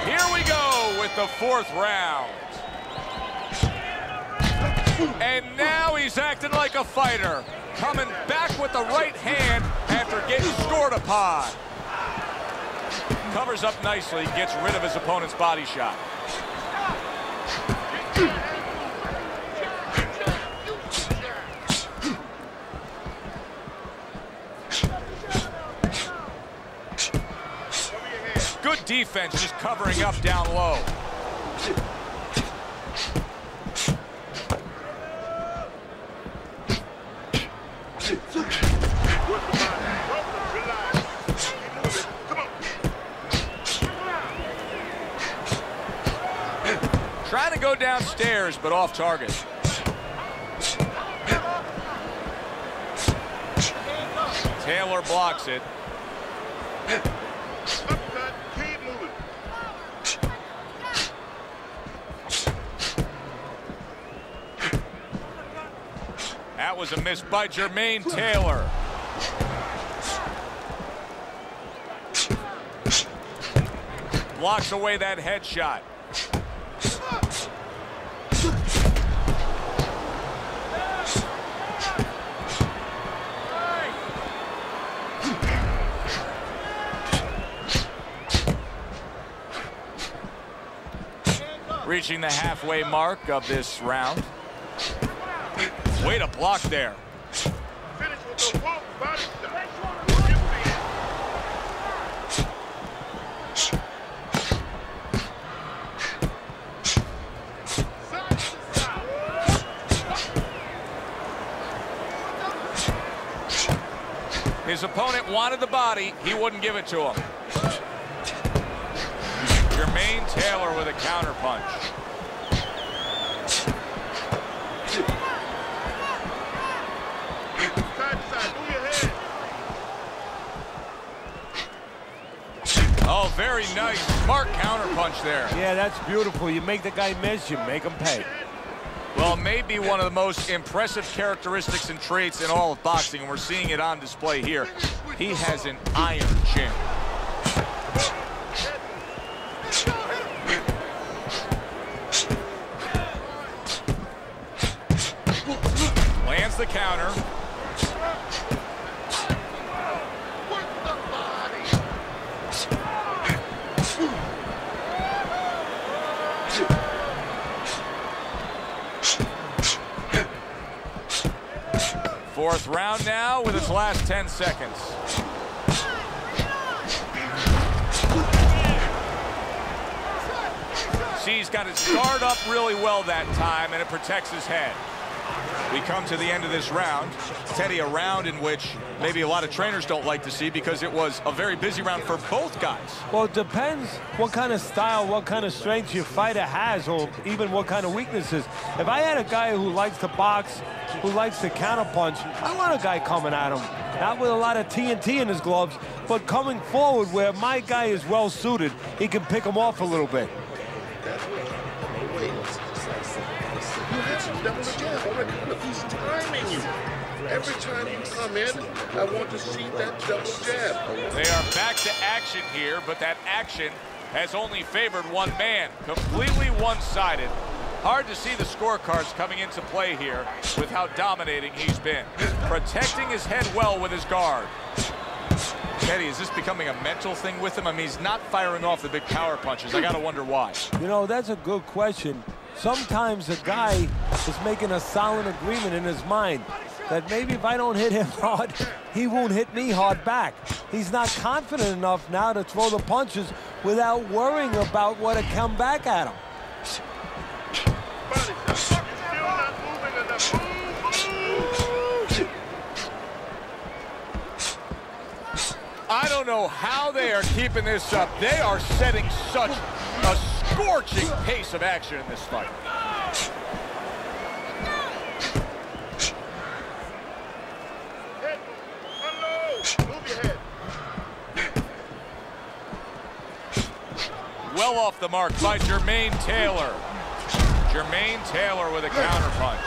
Here we go with the 4th round. And now he's acting like a fighter. Coming back with the right hand after getting scored upon. Covers up nicely, gets rid of his opponent's body shot. Good defense, just covering up down low. Trying to go downstairs, but off target. Taylor blocks it. That was a miss by Jermain Taylor. Blocks away that headshot. Reaching the halfway mark of this round. Way to block there. Finish with the hook, body shot. His opponent wanted the body. He wouldn't give it to him. Jermain Taylor with a counter punch. Oh, very nice. Smart counter punch there. Yeah, that's beautiful. You make the guy miss, you make him pay. Well, maybe one of the most impressive characteristics and traits in all of boxing, and we're seeing it on display here. He has an iron chin. Lands the counter. Fourth round now with his last 10 seconds. See, he's got his guard up really well that time, and it protects his head. We come to the end of this round. Teddy, a round in which maybe a lot of trainers don't like to see because it was a very busy round for both guys. Well, it depends what kind of style, what kind of strength your fighter has, or even what kind of weaknesses. If I had a guy who likes to box, who likes to counterpunch, I want a guy coming at him. Not with a lot of TNT in his gloves, but coming forward where my guy is well suited, he can pick him off a little bit. You had some double jab already. Look, he's timing you. Every time you come in, I want to see that double jab. They are back to action here, but that action has only favored one man. Completely one-sided. Hard to see the scorecards coming into play here with how dominating he's been. Protecting his head well with his guard. Teddy, is this becoming a mental thing with him? I mean, he's not firing off the big power punches. I got to wonder why. You know, that's a good question. Sometimes a guy is making a solid agreement in his mind that maybe if I don't hit him hard, he won't hit me hard back. He's not confident enough now to throw the punches without worrying about what to come back at him. I don't know how they are keeping this up. They are setting such a scorching pace of action in this fight. Well off the mark by Jermain Taylor. Jermain Taylor with a counterpunch.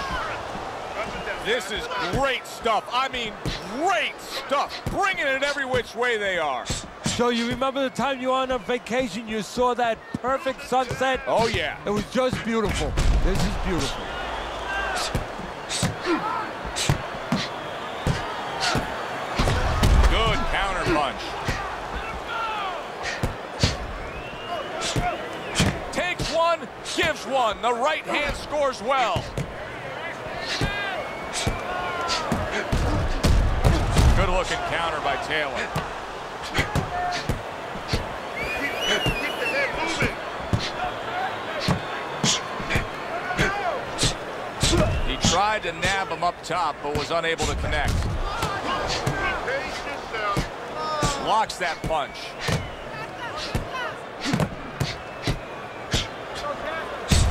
This is great stuff. I mean, great stuff. Bringing it every which way they are. So you remember the time you were on a vacation, you saw that perfect sunset? Oh, yeah. It was just beautiful. This is beautiful. Good counter punch. Takes one, gives one. The right hand scores well. Good looking counter by Taylor. Keep the head moving. He tried to nab him up top, but was unable to connect. Blocks that punch.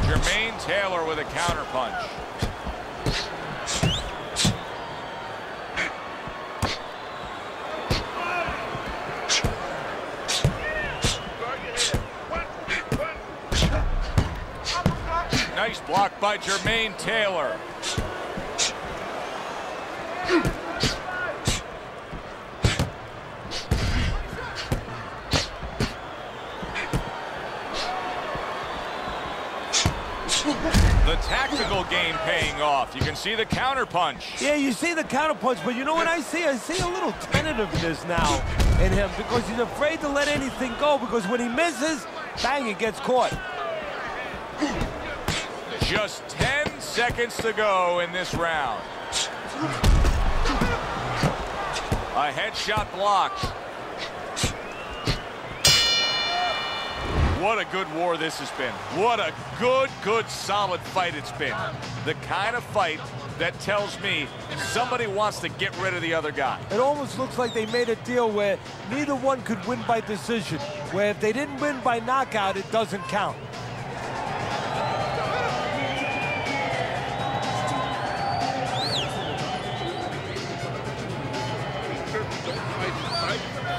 Jermain Taylor with a counter punch. Nice block by Jermain Taylor. The tactical game paying off. You can see the counter punch. Yeah, you see the counter punch, but you know what I see? I see a little tentativeness now in him because he's afraid to let anything go because when he misses, bang, it gets caught. Just 10 seconds to go in this round. A headshot blocked. What a good war this has been. What a good, solid fight it's been. The kind of fight that tells me somebody wants to get rid of the other guy. It almost looks like they made a deal where neither one could win by decision, where if they didn't win by knockout, it doesn't count.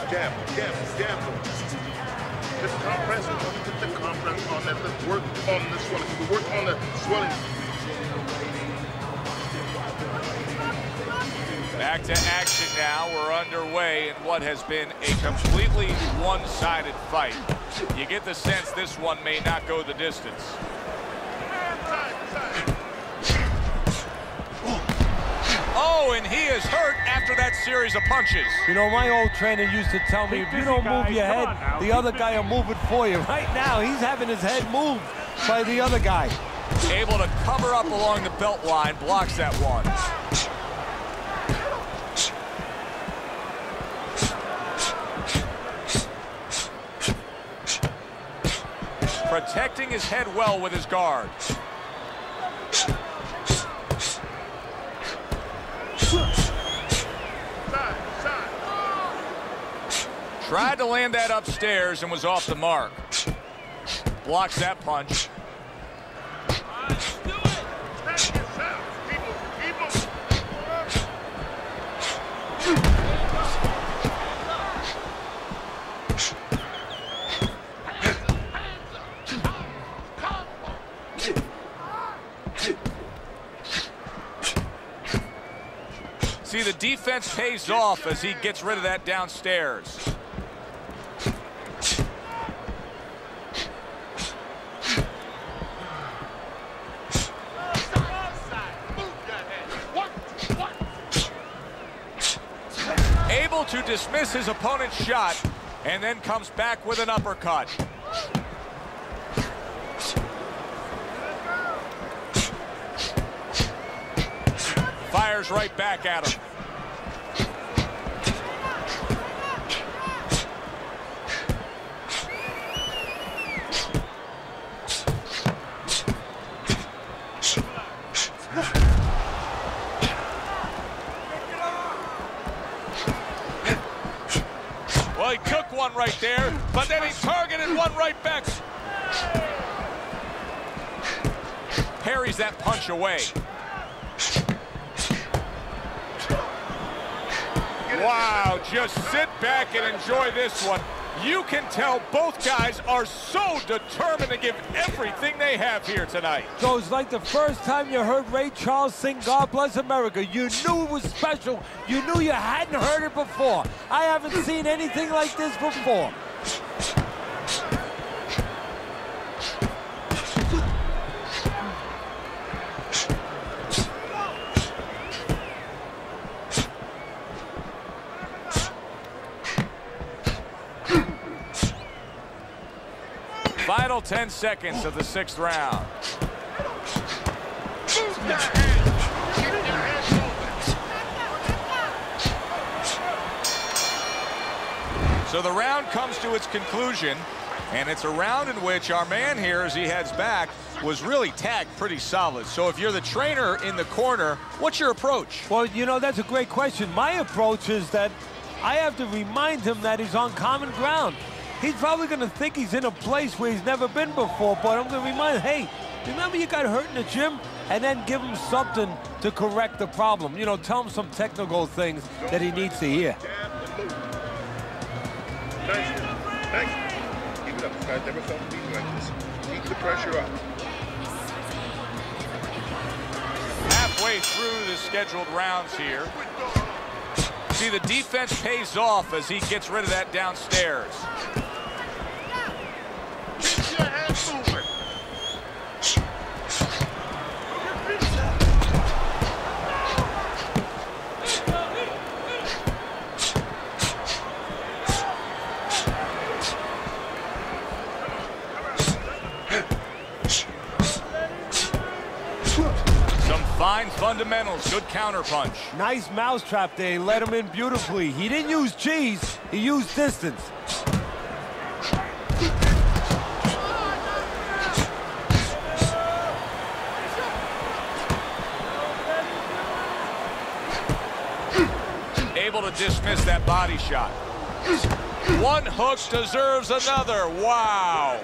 Jab. Just compress it. Get the compress on that. Let's work on the swelling. We work on the swelling. Back to action now. We're underway in what has been a completely one-sided fight. You get the sense this one may not go the distance. Oh, and he is hurt after that series of punches. You know, my old trainer used to tell me, if you don't move your head, the other guy will move it for you. Right now, he's having his head moved by the other guy. Able to cover up along the belt line, blocks that one. Protecting his head well with his guard. Tried to land that upstairs and was off the mark. Blocks that punch. See, the defense pays off as he gets rid of that downstairs. Able to dismiss his opponent's shot and then comes back with an uppercut. Fires right back at him. Well, he took one right there, but then he targeted one right back. Parries that punch away. Wow, just sit back and enjoy this one. You can tell both guys are so determined to give everything they have here tonight. So it's like the first time you heard Ray Charles sing God Bless America. You knew it was special. You knew you hadn't heard it before. I haven't seen anything like this before. Final 10 seconds of the 6th round. Move your hands. Keep your hands moving. So the round comes to its conclusion, and it's a round in which our man here, as he heads back, was really tagged pretty solid. So if you're the trainer in the corner, what's your approach? Well, you know, that's a great question. My approach is that I have to remind him that he's on common ground. He's probably going to think he's in a place where he's never been before, but I'm going to remind him, hey, remember you got hurt in the gym? And then give him something to correct the problem. You know, tell him some technical things that he needs to hear. Nice. Keep it up. This guy's never felt beaten like this. Keep the pressure up. Halfway through the scheduled rounds here. See, the defense pays off as he gets rid of that downstairs. Keep your hands moving. Fine fundamentals, good counter punch. Nice mousetrap there. He let him in beautifully. He didn't use cheese, he used distance. Able to dismiss that body shot. One hook deserves another. Wow.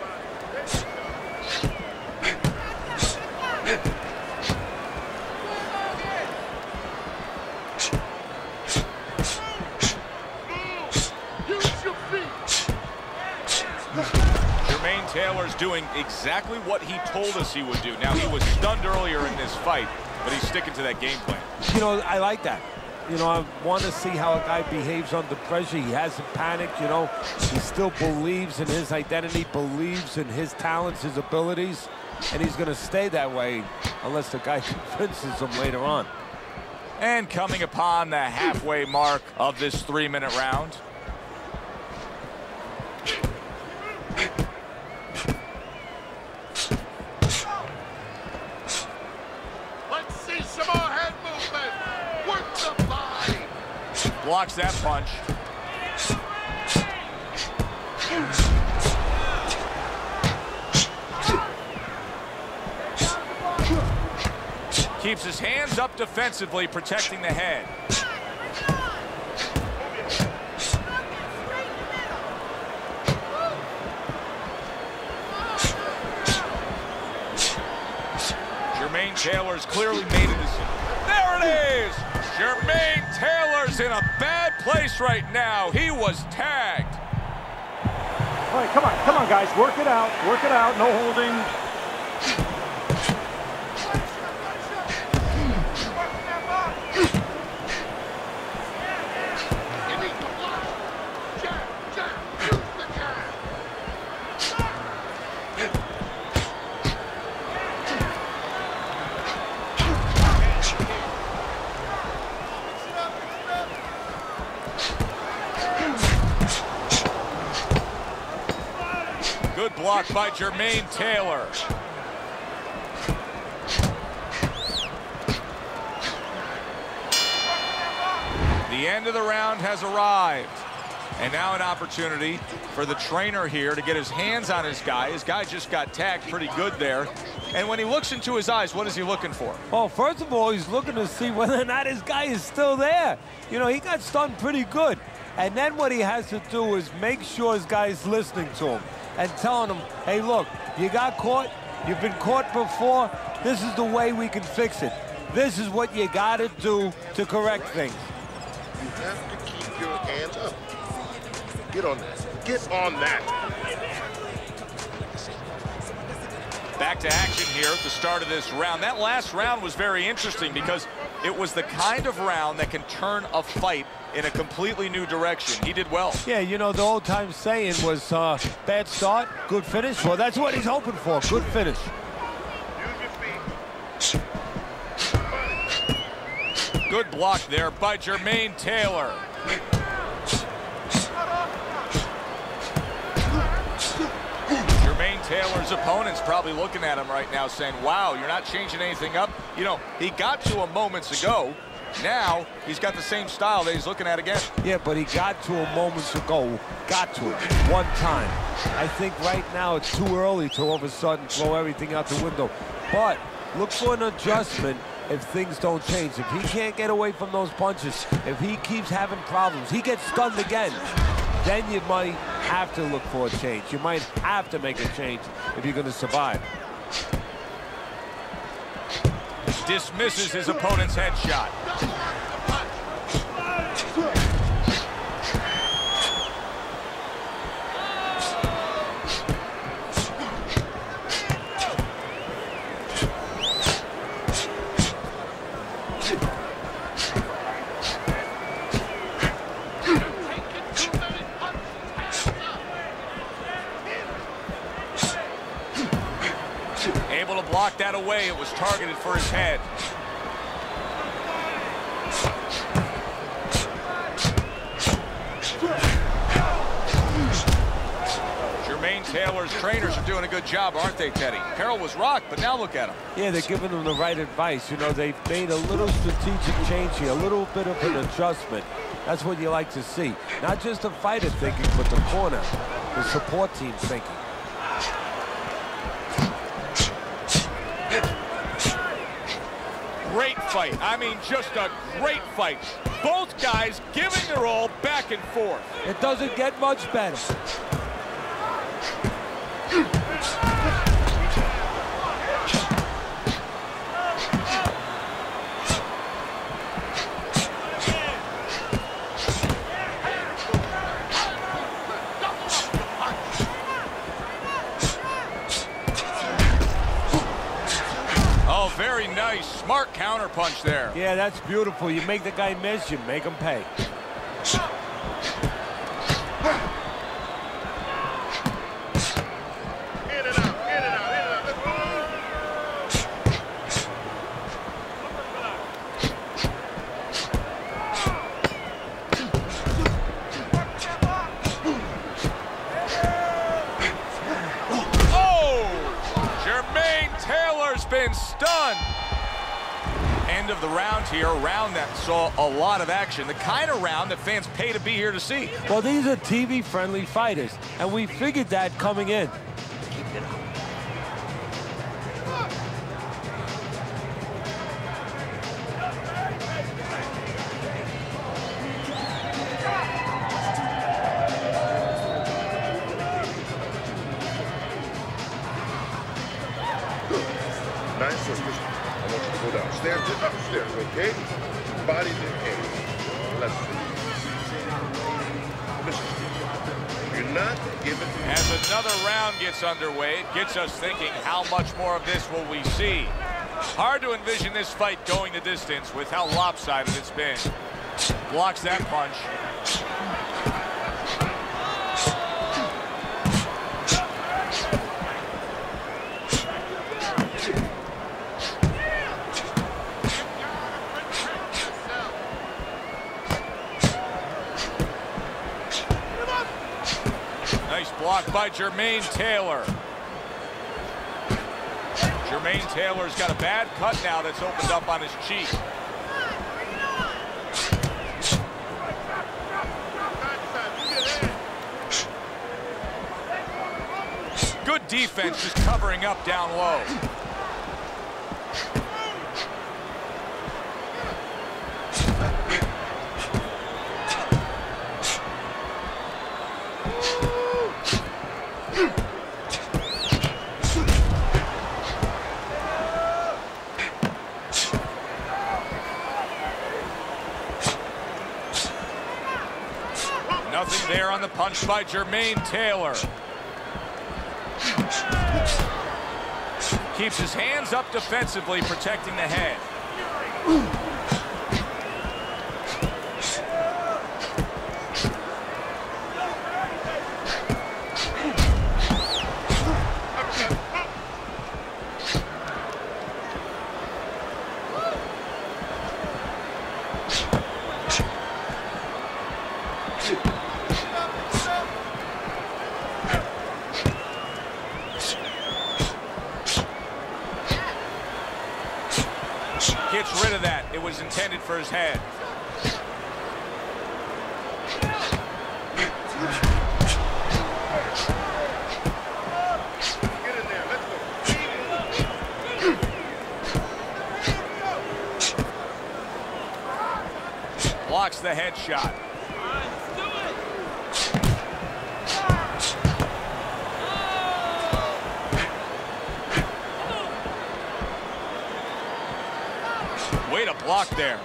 Jermain Taylor's doing exactly what he told us he would do. Now, he was stunned earlier in this fight, but he's sticking to that game plan. You know, I like that. You know, I want to see how a guy behaves under pressure. He hasn't panicked, you know. He still believes in his identity, believes in his talents, his abilities, and he's going to stay that way unless the guy convinces him later on. And coming upon the halfway mark of this 3-minute round. Let's see some more head movement. Work the body. Blocks that punch. Keeps his hands up defensively, protecting the head. Jermain Taylor's clearly made a decision. There it is! Jermain Taylor's in a bad place right now. He was tagged. All right, come on, guys. Work it out, no holding. Good block by Jermain Taylor. The end of the round has arrived. And now an opportunity for the trainer here to get his hands on his guy. His guy just got tagged pretty good there. And when he looks into his eyes, what is he looking for? Well, first of all, he's looking to see whether or not his guy is still there. You know, he got stunned pretty good. And then what he has to do is make sure his guy's listening to him and telling him, hey, look, you got caught. You've been caught before. This is the way we can fix it. This is what you got to do to correct things. You have to keep your hands up. Get on that. Get on that. Back to action here at the start of this round. That last round was very interesting because it was the kind of round that can turn a fight in a completely new direction. He did well. Yeah, you know, the old-time saying was bad start, good finish. Well, that's what he's hoping for, good finish. Good block there by Jermain Taylor. Jermain Taylor's opponent's probably looking at him right now saying, wow, you're not changing anything up. You know, he got to him moments ago. Now he's got the same style that he's looking at again. Yeah, but he got to him moments ago. Got to him one time. I think right now it's too early to all of a sudden throw everything out the window. But look for an adjustment if things don't change. If he can't get away from those punches, if he keeps having problems, he gets stunned again, then you might have to look for a change. You might have to make a change if you're going to survive. Dismisses his opponent's headshot. Able to block that away. It was targeted for his head. Jermain Taylor's trainers are doing a good job, aren't they, Teddy? Carroll was rocked, but now look at him. Yeah, they're giving him the right advice. You know, they've made a little strategic change here, a little bit of an adjustment. That's what you like to see. Not just the fighter thinking, but the corner, the support team thinking. Great fight. I mean, just a great fight. Both guys giving their all back and forth. It doesn't get much better. Oh, very nice. Smart counterpunch there. Yeah, that's beautiful. You make the guy miss, you make him pay. Been stunned. End of the round here, a round that saw a lot of action, the kind of round that fans pay to be here to see. Well, these are TV-friendly fighters, and we figured that coming in. Nice, so just, I want you to go downstairs and upstairs, okay? Body's in hand. Let's see. Listen, you're not giving... As another round gets underway, it gets us thinking, how much more of this will we see? Hard to envision this fight going the distance with how lopsided it's been. Blocks that punch. Nice block by Jermain Taylor. Jermain Taylor's got a bad cut now that's opened up on his cheek. Good defense, just covering up down low. Nothing there on the punch by Jermain Taylor. Keeps his hands up defensively, protecting the head. Gets rid of that. It was intended for his head. Get in there. Let's go. Blocks the headshot. Way to block there.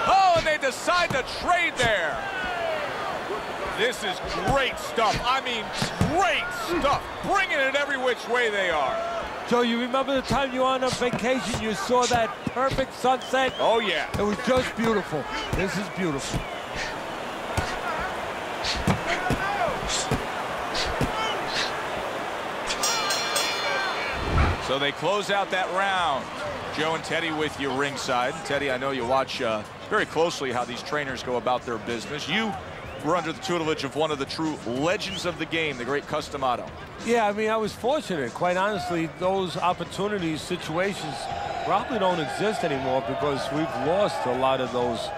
Oh, and they decide to trade there. This is great stuff. I mean, great stuff. Bringing it every which way they are. Joe, you remember the time you were on a vacation, you saw that perfect sunset? Oh, yeah. It was just beautiful. This is beautiful. So they close out that round. Joe and Teddy with you ringside. Teddy, I know you watch very closely how these trainers go about their business. You were under the tutelage of one of the true legends of the game, the great Customato. Yeah, I mean, I was fortunate. Quite honestly, those opportunities, situations probably don't exist anymore because we've lost a lot of those,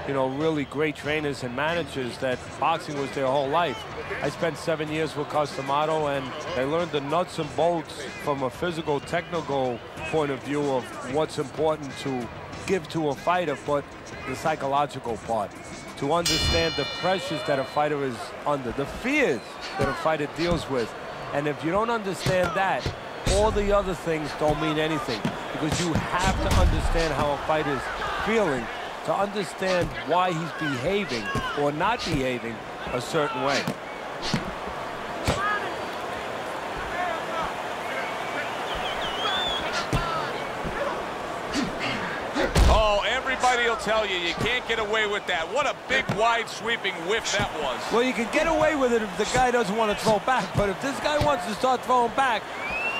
you know, really great trainers and managers that boxing was their whole life. I spent 7 years with Customato, and I learned the nuts and bolts from a physical, technical point of view of what's important to give to a fighter, but the psychological part. To understand the pressures that a fighter is under, the fears that a fighter deals with. And if you don't understand that, all the other things don't mean anything, because you have to understand how a fighter is feeling to understand why he's behaving or not behaving a certain way. Everybody will tell you, you can't get away with that. What a big, wide, sweeping whiff that was. Well, you can get away with it if the guy doesn't want to throw back, but if this guy wants to start throwing back,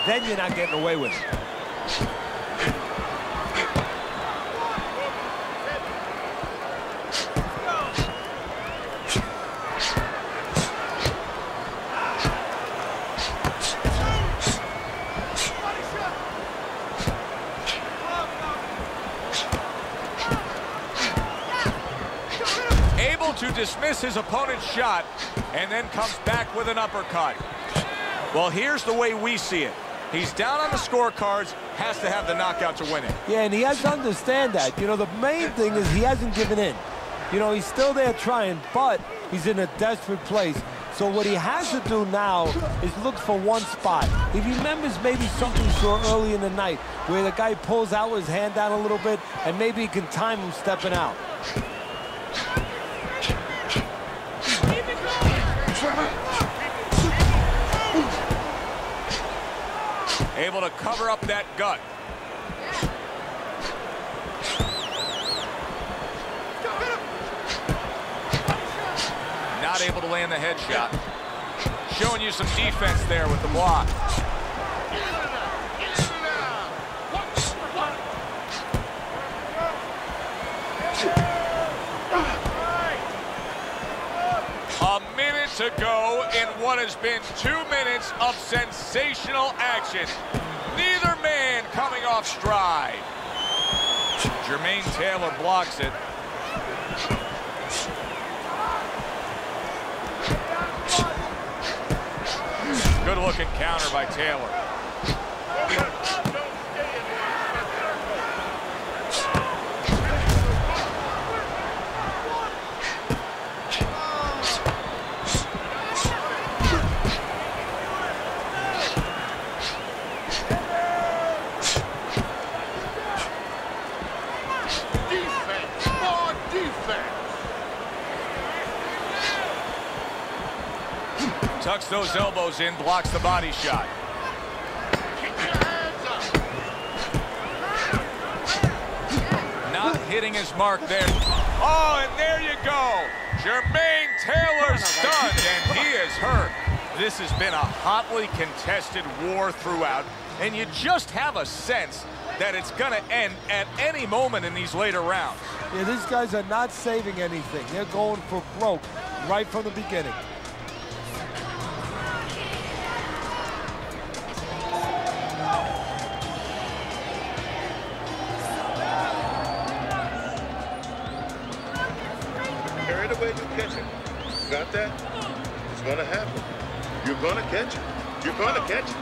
then you're not getting away with it. To dismiss his opponent's shot and then comes back with an uppercut. Well, here's the way we see it. He's down on the scorecards, has to have the knockout to win it. Yeah, and he has to understand that. You know, the main thing is he hasn't given in. You know, he's still there trying, but he's in a desperate place. So what he has to do now is look for one spot. He remembers maybe something he saw early in the night where the guy pulls out his hand down a little bit, and maybe he can time him stepping out. Able to cover up that gut. Not able to land the headshot. Showing you some defense there with the block. A minute to go in what has been 2 minutes of sensational action. Neither man coming off stride. Jermain Taylor blocks it. Good looking counter by Taylor. Tucks those elbows in, blocks the body shot. Not hitting his mark there. Oh, and there you go. Jermain Taylor stunned, and he is hurt. This has been a hotly contested war throughout, and you just have a sense that it's going to end at any moment in these later rounds. Yeah, these guys are not saving anything. They're going for broke right from the beginning. Carry the way you catch it. You got that? It's gonna happen. You're gonna catch it. You're gonna catch it.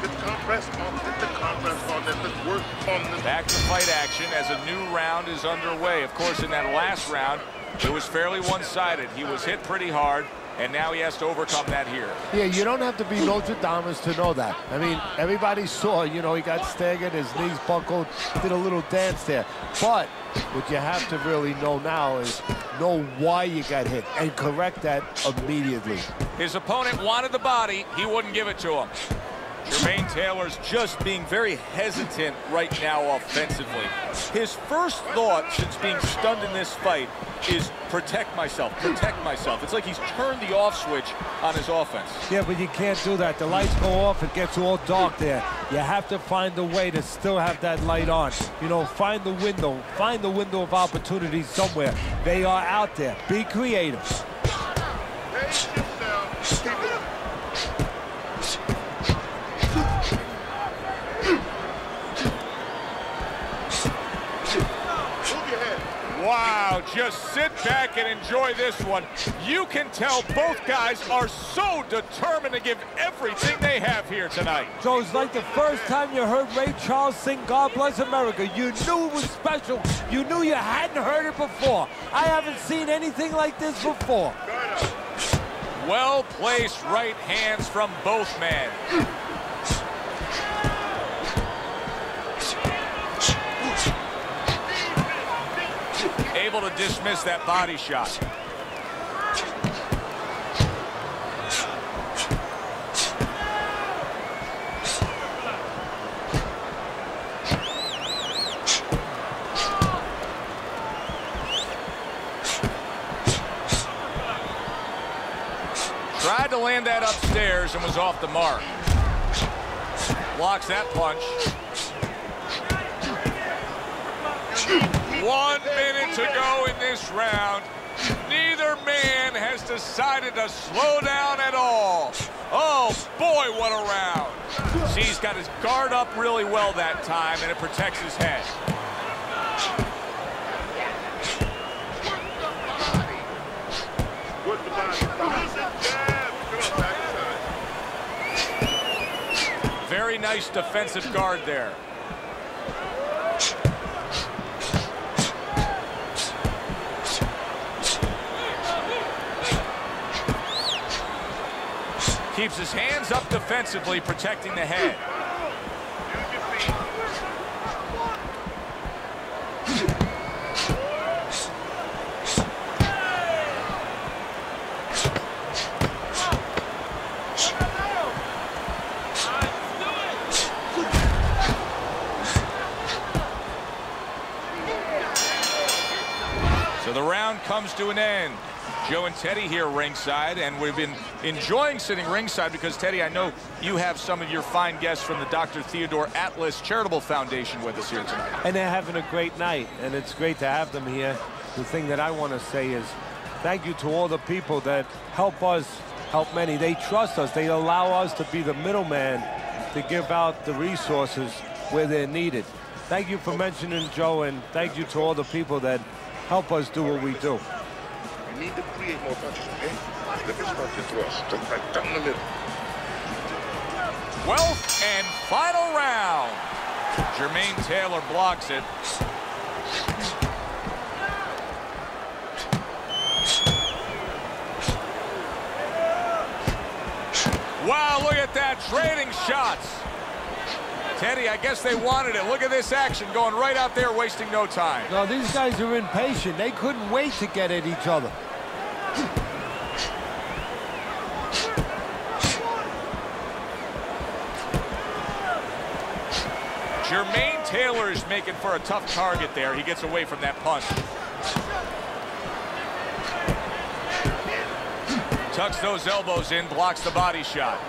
Get the compress on. Get the compress on. Let's work on the Back to fight action as a new round is underway. Of course, in that last round, it was fairly one-sided. He was hit pretty hard, and now he has to overcome that here. Yeah, you don't have to be Nostradamus to know that. I mean, everybody saw, you know, he got staggered, his knees buckled, did a little dance there. But what you have to really know now is know why you got hit and correct that immediately. His opponent wanted the body. He wouldn't give it to him. Jermain Taylor's Just being very hesitant right now offensively. His first thought since being stunned in this fight is protect myself, protect myself. It's like he's turned the off switch on his offense. Yeah, but you can't do that. The lights go off, it gets all dark there. You have to find a way to still have that light on. You know, find the window of opportunity somewhere. They are out there. Be creative. Pace yourself. Keep it. Wow, just sit back and enjoy this one. You can tell both guys are so determined to give everything they have here tonight. So it's like the first time you heard Ray Charles sing God Bless America. You knew it was special. You knew you hadn't heard it before. I haven't seen anything like this before. Well-placed right hands from both men. Able to dismiss that body shot. Tried to land that upstairs and was off the mark. Blocks that punch. 1 minute to go in this round. Neither man has decided to slow down at all. Oh, boy, what a round. See, he's got his guard up really well that time, and it protects his head. Very nice defensive guard there. Keeps his hands up defensively, protecting the head. So the round comes to an end. Joe and Teddy here ringside, and we've been enjoying sitting ringside because, Teddy, I know you have some of your fine guests from the Dr. Theodore Atlas Charitable Foundation with us here tonight. And they're having a great night, and it's great to have them here. The thing that I want to say is thank you to all the people that help us, help many. They trust us. They allow us to be the middleman to give out the resources where they're needed. Thank you for mentioning Joe, and thank you to all the people that help us do what we do. You need to create more punches, okay? Look at punches thrust, just right down the middle. 12th and final round. Jermain Taylor blocks it. Wow, look at that, trading shots. Teddy, I guess they wanted it. Look at this action going right out there, wasting no time. No, these guys are impatient. They couldn't wait to get at each other. Jermain Taylor is making for a tough target there. He gets away from that punch. Tucks those elbows in, blocks the body shot.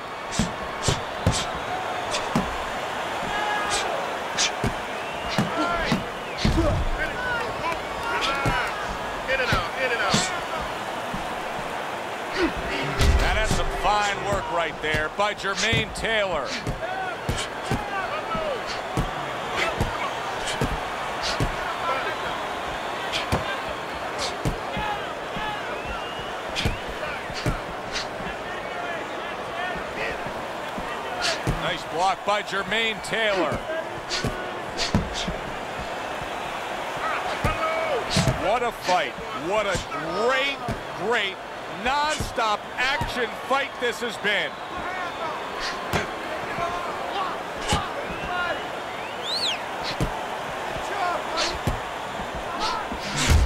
right there by Jermain Taylor. Nice block by Jermain Taylor. What a fight. What a great, non-stop action fight this has been.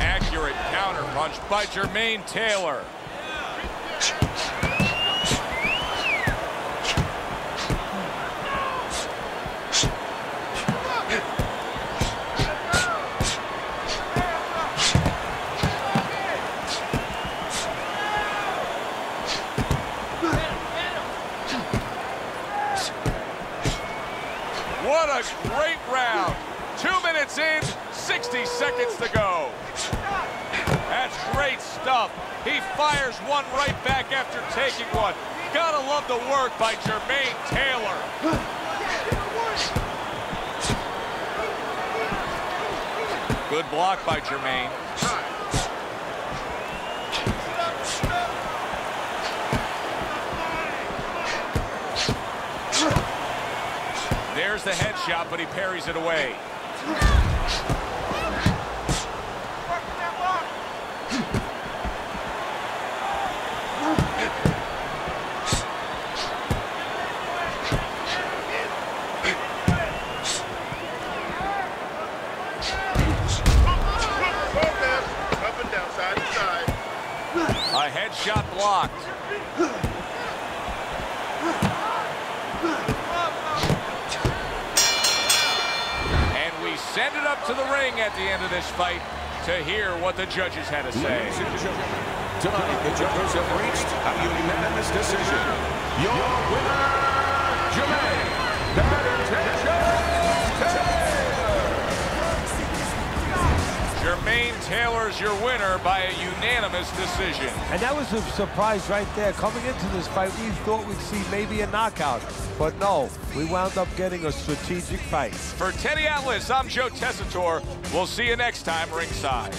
Accurate counter punch by Jermain Taylor. What a great round. 2 minutes in, 60 seconds to go. That's great stuff. He fires one right back after taking one. Gotta love the work by Jermain Taylor. Good block by Jermain. There's the headshot, but he parries it away. Up and down, side to side. A headshot blocked. Send it up to the ring at the end of this fight to hear what the judges had to say. Tonight, the judges have reached a unanimous decision. Your winner, Jermain Taylor. Jermain Taylor's your winner by a unanimous decision. And that was a surprise right there. Coming into this fight, we thought we'd see maybe a knockout. But no, we wound up getting a strategic fight. For Teddy Atlas, I'm Joe Tessitore. We'll see you next time ringside.